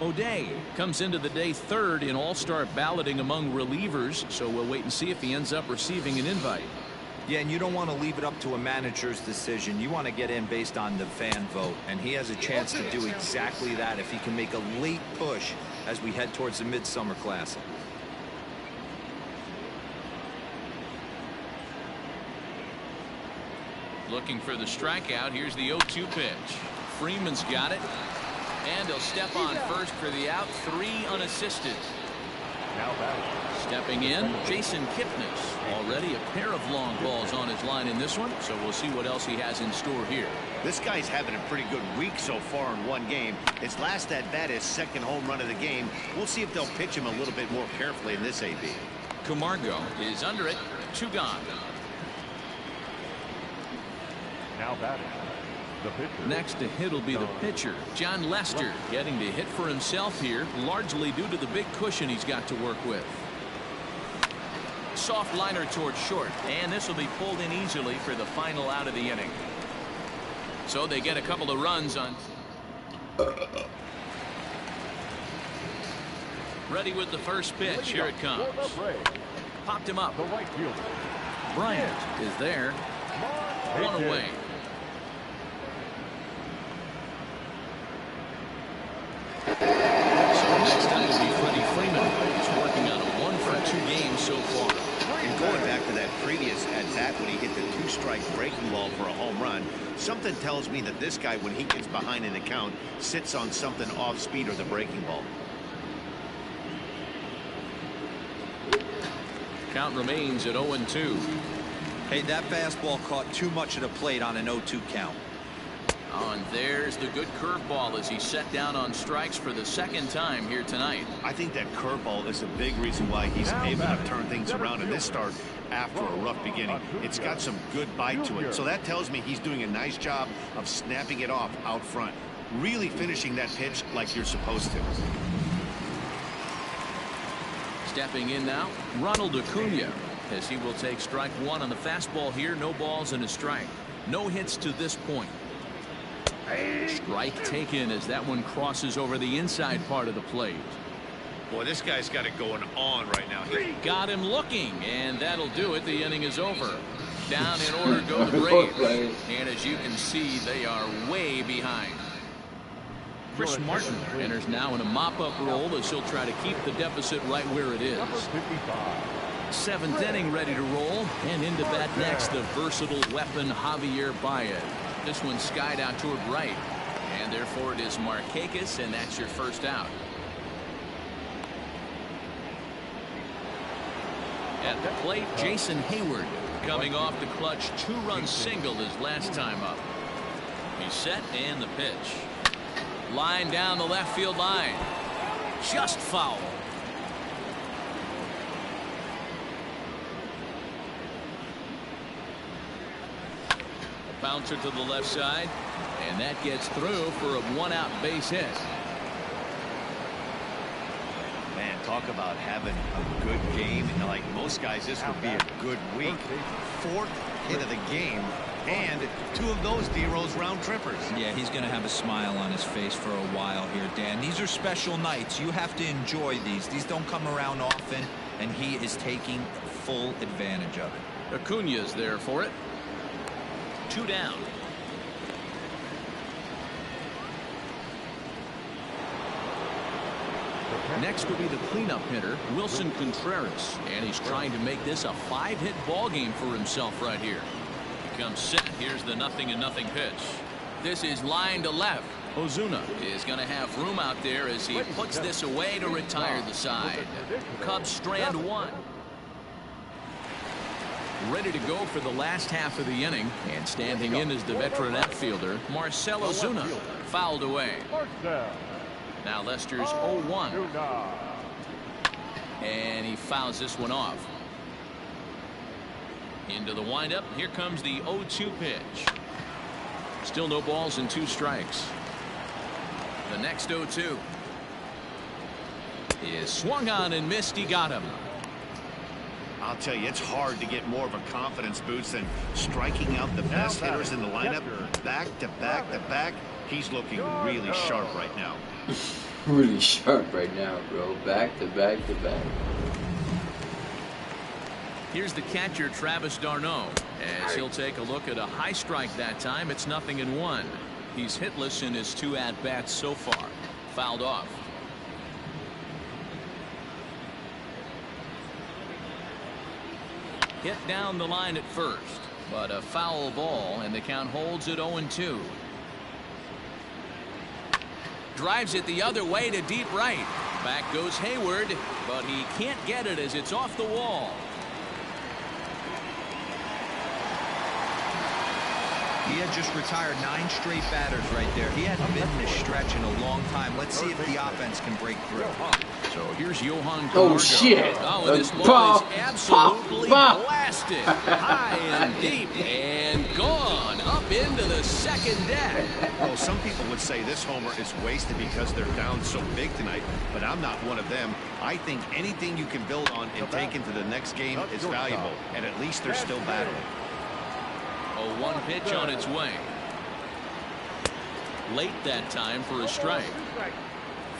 O'Day comes into the day 3rd in all-star balloting among relievers, so we'll wait and see if he ends up receiving an invite. Yeah, and you don't want to leave it up to a manager's decision. You want to get in based on the fan vote, and he has a chance to do exactly that if he can make a late push as we head towards the Midsummer Classic. Looking for the strikeout. Here's the 0-2 pitch. Freeman's got it, and he'll step on first for the out. 3 unassisted. Stepping in, Jason Kipnis. Already a pair of long balls on his line in this one, so we'll see what else he has in store here. This guy's having a pretty good week so far in one game. His last at-bat is 2nd home run of the game. We'll see if they'll pitch him a little bit more carefully in this AB. Camargo is under it. 2 gone. Now batting, the pitcher. Next to hit will be the pitcher, John Lester, getting to hit for himself here, largely due to the big cushion he's got to work with. Soft liner towards short, and this will be pulled in easily for the final out of the inning. So they get a couple of runs on. Ready with the first pitch. Here it comes. Popped him up. The right fielder. Bryant is there. One away. So next time will be Freddie Freeman. He's working on a 1-for-2 game so far. And going back to that previous at-bat when he hit the 2-strike breaking ball for a home run, something tells me that this guy, when he gets behind in the count, sits on something off speed or the breaking ball. Count remains at 0-2. Hey, that fastball caught too much of the plate on an 0-2 count. Oh, and there's the good curveball as he set down on strikes for the second time here tonight. I think that curveball is a big reason why he's able to turn things around in this start after a rough beginning. It's got some good bite to it. So that tells me he's doing a nice job of snapping it off out front. Really finishing that pitch like you're supposed to. Stepping in now, Ronald Acuna, as he will take strike one on the fastball here. No balls and a strike. No hits to this point. Strike taken as that one crosses over the inside part of the plate. Boy, this guy's got it going on right now. Got him looking, and that'll do it. The inning is over. Down in order go the Braves. And as you can see, they are way behind. Chris Martin enters now in a mop-up role as he'll try to keep the deficit right where it is. 7th inning ready to roll, and into bat next, the versatile weapon Javier Baez. This one skied out toward right, and therefore it is Markakis, and that's your first out. At the plate, Jason Hayward coming off the clutch 2-run single his last time up. He's set, and the pitch. Line down the left field line. Just foul. A bouncer to the left side, and that gets through for a 1-out base hit. Man, talk about having a good game. Like most guys, this would be a good week. 4th hit of the game, and 2 of those D-Rose round trippers. Yeah, he's going to have a smile on his face for a while here, Dan. These are special nights. You have to enjoy these. These don't come around often, and he is taking full advantage of it. Acuna's there for it. 2 down. Next will be the cleanup hitter, Wilson Contreras, and he's trying to make this a 5-hit ball game for himself right here. He comes set. Here's the 0-0 pitch. This is line to left. Ozuna is going to have room out there as he puts this away to retire the side. Cubs strand 1. Ready to go for the last half of the inning, and standing in is the veteran outfielder, Marcell Ozuna. Fouled away. Now Lester's 0-1. And he fouls this one off. Into the windup. Here comes the 0-2 pitch. Still no balls and 2 strikes. The next 0-2 is swung on and missed. He got him. I'll tell you, it's hard to get more of a confidence boost than striking out the best hitters in the lineup back to back to back. He's looking really sharp right now. Really sharp right now, bro. Back to back to back. Here's the catcher, Travis d'Arnaud, as he'll take a look at a high strike that time. It's 0-1. He's hitless in his 2 at-bats so far. Fouled off. Hit down the line at first, but a foul ball, and the count holds at 0-2. Drives it the other way to deep right. Back goes Hayward, but he can't get it as it's off the wall. He had just retired 9 straight batters right there. He hadn't been in this stretch in a long time. Let's see if the offense can break through. So here's Johan Camargo. Oh, shit. Oh, and this ball is absolutely blasted. High and deep and gone up into the second deck. Well, some people would say this homer is wasted because they're down so big tonight, but I'm not one of them. I think anything you can build on and take into the next game is valuable, and at least they're still battling. A 1 pitch on its way. Late that time for a strike.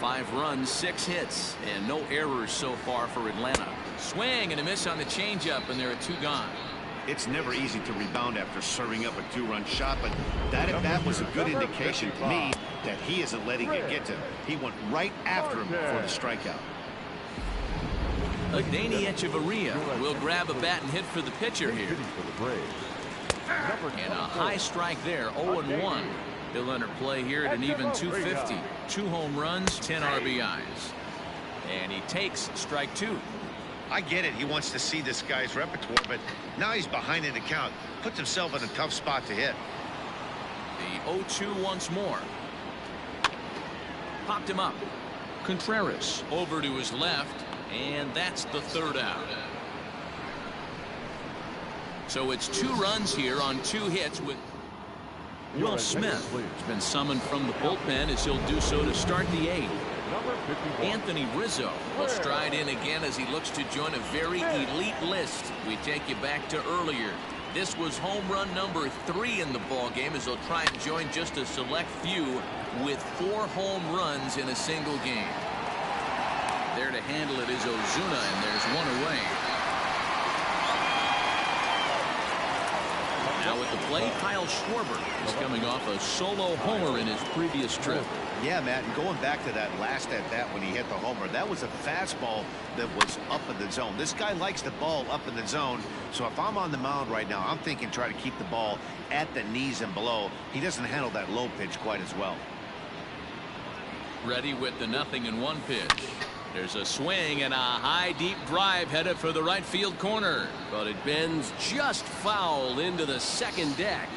5 runs, 6 hits, and no errors so far for Atlanta. Swing and a miss on the changeup, and there are 2 gone. It's never easy to rebound after serving up a 2-run shot, but that at bat was a good indication to me that he isn't letting it get to him. He went right after him for the strikeout. Danny Echeverria will grab a bat and hit for the pitcher here. And a high strike there, 0-1. He'll enter play here at an even 250. 2 home runs, 10 RBIs. And he takes strike 2. I get it. He wants to see this guy's repertoire, but now he's behind in the count. Puts himself in a tough spot to hit. The 0-2 once more. Popped him up. Contreras over to his left, and that's the 3rd out. So it's 2 runs here on 2 hits with Will Smith has been summoned from the bullpen as he'll do so to start the 8th. Anthony Rizzo will stride in again as he looks to join a very elite list. We take you back to earlier. This was home run number 3 in the ball game as he'll try and join just a select few with 4 home runs in a single game. There to handle it is Ozuna, and there's 1 away. Now at the plate, Kyle Schwarber is coming off a solo homer in his previous trip. Yeah, Matt, and going back to that last at bat when he hit the homer, that was a fastball that was up in the zone. This guy likes the ball up in the zone, so if I'm on the mound right now, I'm thinking try to keep the ball at the knees and below. He doesn't handle that low pitch quite as well. Ready with the 0-1 pitch. There's a swing and a high deep drive headed for the right field corner, but it bends just foul into the second deck.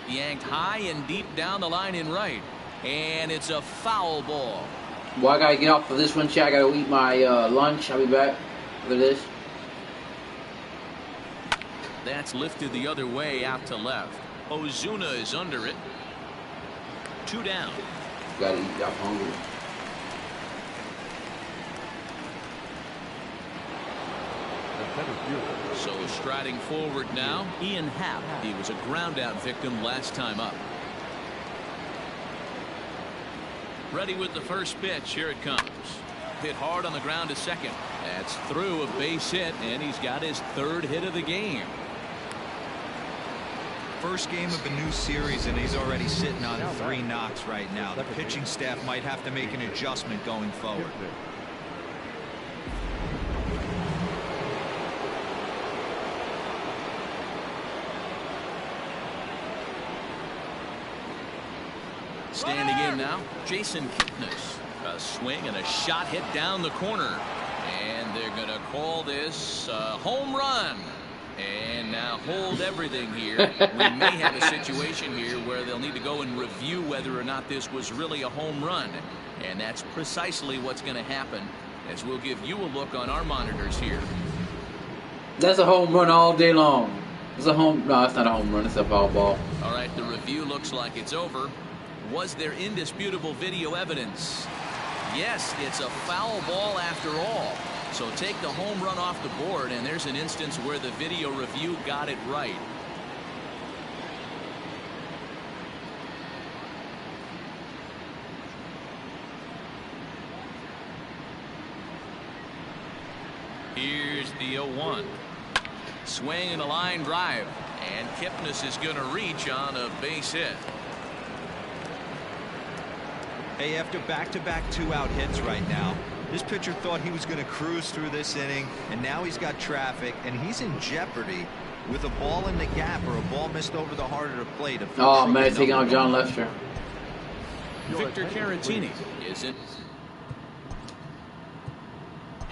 Yanked high and deep down the line in right, and it's a foul ball. Well, I gotta get off of this one, chat. I gotta eat my lunch. I'll be back. Look at this. That's lifted the other way out to left. Ozuna is under it. 2 down. Gotta eat. I'm hungry. So striding forward now, Ian Happ. He was a ground out victim last time up. Ready with the first pitch. Here it comes. Hit hard on the ground to second. That's through, a base hit, and he's got his 3rd hit of the game. First game of a new series, and he's already sitting on 3 knocks right now. The pitching staff might have to make an adjustment going forward. Standing in now, Jason Kipnis. A swing and a shot hit down the corner. And they're going to call this a home run. And now hold everything here. We may have a situation here where they'll need to go and review whether or not this was really a home run. And that's precisely what's going to happen, as we'll give you a look on our monitors here. That's a home run all day long. It's a home. No, it's not a home run. It's a foul ball. All right, the review looks like it's over. Was there indisputable video evidence? Yes, it's a foul ball after all. So take the home run off the board, and there's an instance where the video review got it right. Here's the 0-1. Swing and a line drive, and Kipnis is going to reach on a base hit. Hey, after back-to-back 2-out hits right now, this pitcher thought he was going to cruise through this inning, and now he's got traffic, and he's in jeopardy with a ball in the gap or a ball missed over the heart of the plate. Oh, man, taking out John Lester. Victor Caratini is it.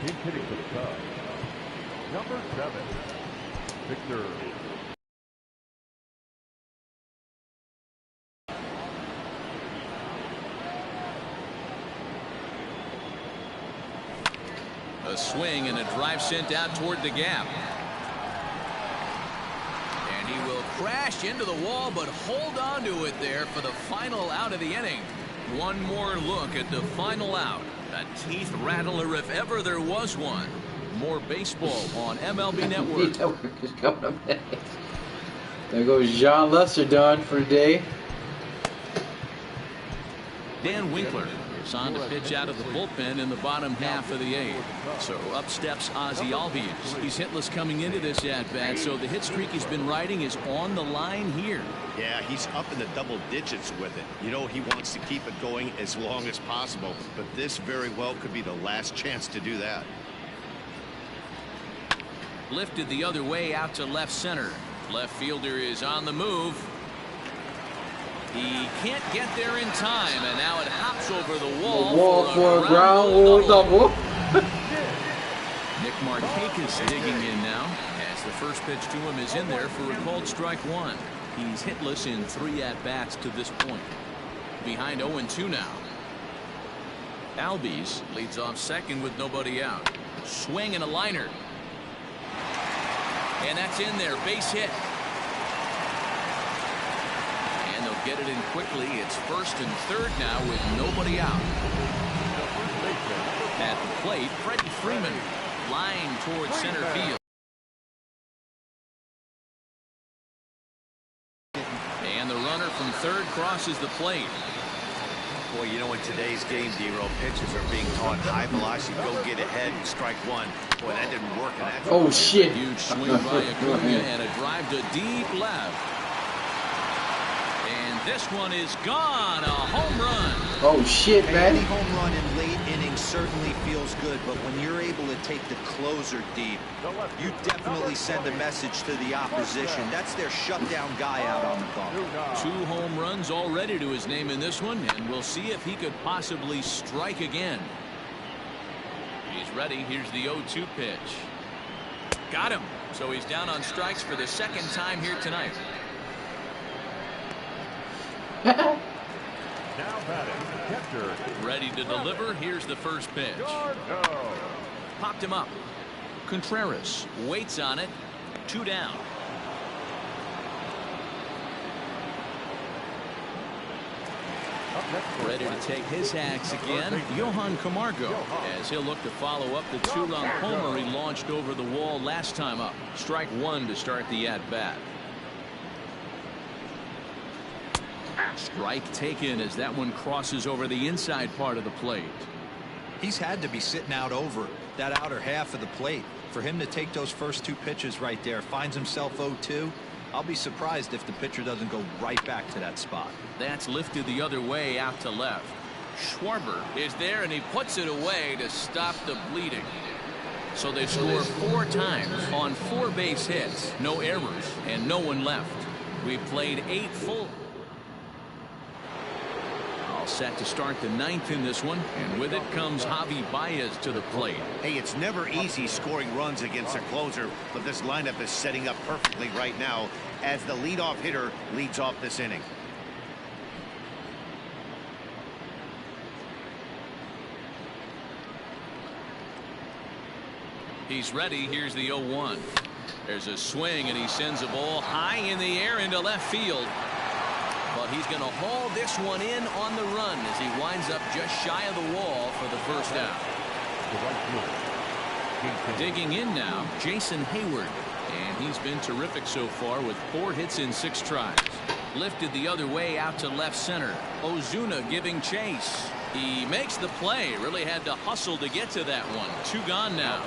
Team hitting for the Cubs. Number 7, Victor. A swing and a drive sent out toward the gap. And he will crash into the wall, but hold on to it there for the final out of the inning. One more look at the final out. A teeth rattler if ever there was one. More baseball on MLB Network. There goes John Lester done for the day. Dan Winkler is on to pitch out of the bullpen in the bottom half of the 8th. So up steps Ozzie Albies. He's hitless coming into this at-bat, so the hit streak he's been riding is on the line here. Yeah, he's up in the double digits with it. You know, he wants to keep it going as long as possible, but this very well could be the last chance to do that. Lifted the other way out to left center. Left fielder is on the move. He can't get there in time, and now it hops over the wall, for a ground rule double. Nick Markakis digging in now, as the first pitch to him is in there for a called strike 1. He's hitless in 3 at-bats to this point. Behind 0-2 now. Albies leads off second with nobody out. Swing and a liner. And that's in there, base hit. And they'll get it in quickly. It's first and third now with nobody out. At the plate, Freddie Freeman, line towards center field. And the runner from third crosses the plate. Boy, you know, in today's game, D-Row, pitchers are being taught high velocity, go get ahead and strike 1. Boy, that didn't work in that. Oh, shit. Huge swing by Acuna and a drive to deep left. And this one is gone. A home run. Oh, shit, man. Any home run in late innings certainly feels good, but when you're able to take the closer deep, you definitely send a message to the opposition. That's their shutdown guy out on the bump. 2 home runs already to his name in this one, and we'll see if he could possibly strike again. He's ready. Here's the 0-2 pitch. Got him. So he's down on strikes for the second time here tonight. Now batting, catcher. Ready to deliver. Here's the first pitch. Gargo. Popped him up. Contreras waits on it. 2 down. Up next for Ready to take his hacks again. Johan Camargo, as he'll look to follow up the 2-run homer he launched over the wall last time up. Strike 1 to start the at-bat. Strike taken as that one crosses over the inside part of the plate. He's had to be sitting out over that outer half of the plate. For him to take those first 2 pitches right there, finds himself 0-2. I'll be surprised if the pitcher doesn't go right back to that spot. That's lifted the other way out to left. Schwarber is there, and he puts it away to stop the bleeding. So they score 4 times on 4 base hits, no errors, and no one left. We played 8 full. All set to start the 9th in this one, and with it comes Javi Baez to the plate. Hey, it's never easy scoring runs against a closer, but this lineup is setting up perfectly right now as the leadoff hitter leads off this inning. He's ready. Here's the 0-1. There's a swing, and he sends a ball high in the air into left field. But he's going to haul this one in on the run as he winds up just shy of the wall for the first out. Digging in now, Jason Hayward. And he's been terrific so far with 4 hits in 6 tries. Lifted the other way out to left center. Ozuna giving chase. He makes the play. Really had to hustle to get to that one. 2 gone now.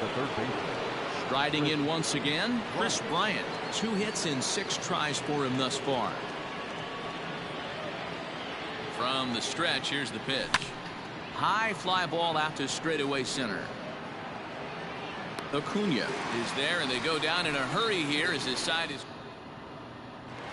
The third baseman. Striding in once again, Chris Bryant. 2 hits in 6 tries for him thus far. From the stretch, here's the pitch. High fly ball out to straightaway center. Acuna is there, and they go down in a hurry here as his side is.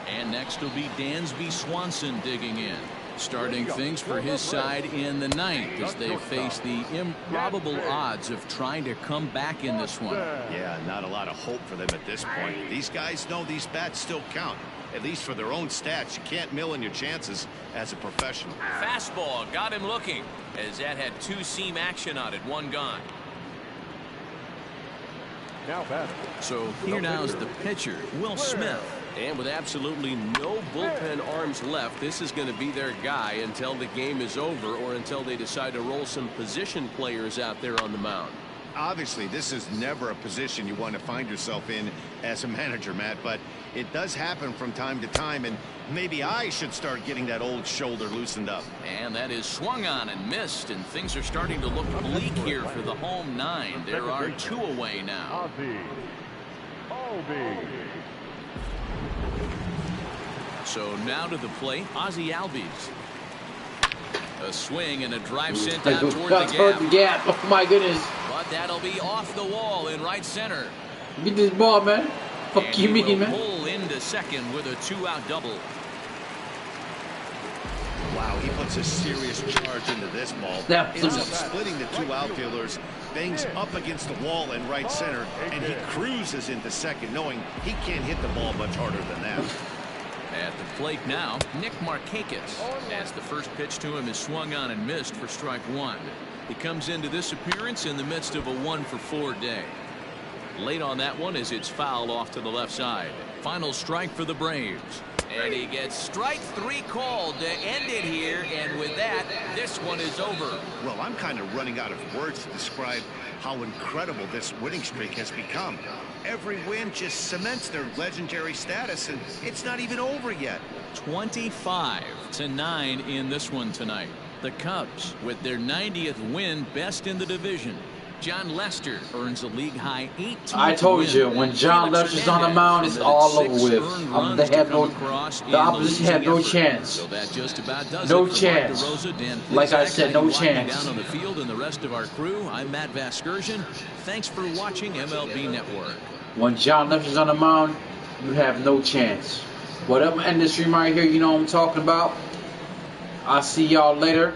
And next will be Dansby Swanson digging in. Starting things for his side in the 9th as they face the improbable odds of trying to come back in this one. Yeah, not a lot of hope for them at this point. These guys know these bats still count, at least for their own stats. You can't mill in your chances as a professional. Fastball got him looking as that had 2-seam action on it. 1 gone. Now batting. So here now is the pitcher, Will Smith. And with absolutely no bullpen arms left, this is going to be their guy until the game is over or until they decide to roll some position players out there on the mound. obviously, this is never a position you want to find yourself in as a manager, Matt, but it does happen from time to time, and maybe I should start getting that old shoulder loosened up. And that is swung on and missed, and things are starting to look bleak here for the home 9. There are 2 away now. So now to the plate, Ozzie Albies. A swing and a drive sent out toward the gap. Oh my goodness. But that'll be off the wall in right center. Get this ball, man. Fuck you mean, man. Pull into second with a 2-out double. Wow, he puts a serious charge into this ball. Ends up splitting the 2 outfielders. Things up against the wall in right center, and he cruises into second, knowing he can't hit the ball much harder than that. At the plate now, Nick Markakis, as the first pitch to him is swung on and missed for strike 1. He comes into this appearance in the midst of a 1-for-4 day. Late on that one as it's fouled off to the left side. Final strike for the Braves. And he gets strike 3 called to end it here, and with that, this one is over. Well, I'm kind of running out of words to describe how incredible this winning streak has become. Every win just cements their legendary status, and it's not even over yet. 25-9 in this one tonight. The Cubs, with their 90th win, best in the division. John Lester earns a league-high 18. I told you, when John Lester's on the mound, it's all over with. The opposition had no chance. So that just about does no it for chance. Mark DeRosa, Dan like I Fliczak, said, no chance. Down on the field and the rest of our crew, I'm Matt Vasgersian. Thanks for watching MLB Network. When John Lester's on the mound, you have no chance. But I'm ending this stream right here. You know what I'm talking about. I'll see y'all later.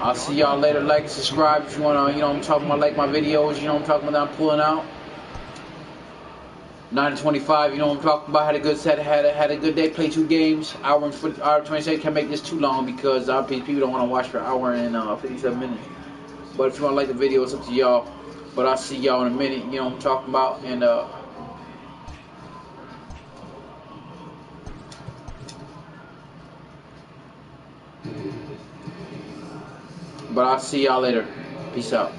I'll see y'all later. Like and subscribe if you want to, you know what I'm talking about, like my videos, you know what I'm talking about, I'm pulling out. 9-25, you know what I'm talking about, had a good set, had a good day, played 2 games, hour 26, can't make this too long because people don't want to watch for an hour and 57 minutes. But if you want to like the video, it's up to y'all. But I'll see y'all in a minute, you know what I'm talking about, and but I'll see y'all later. Peace out.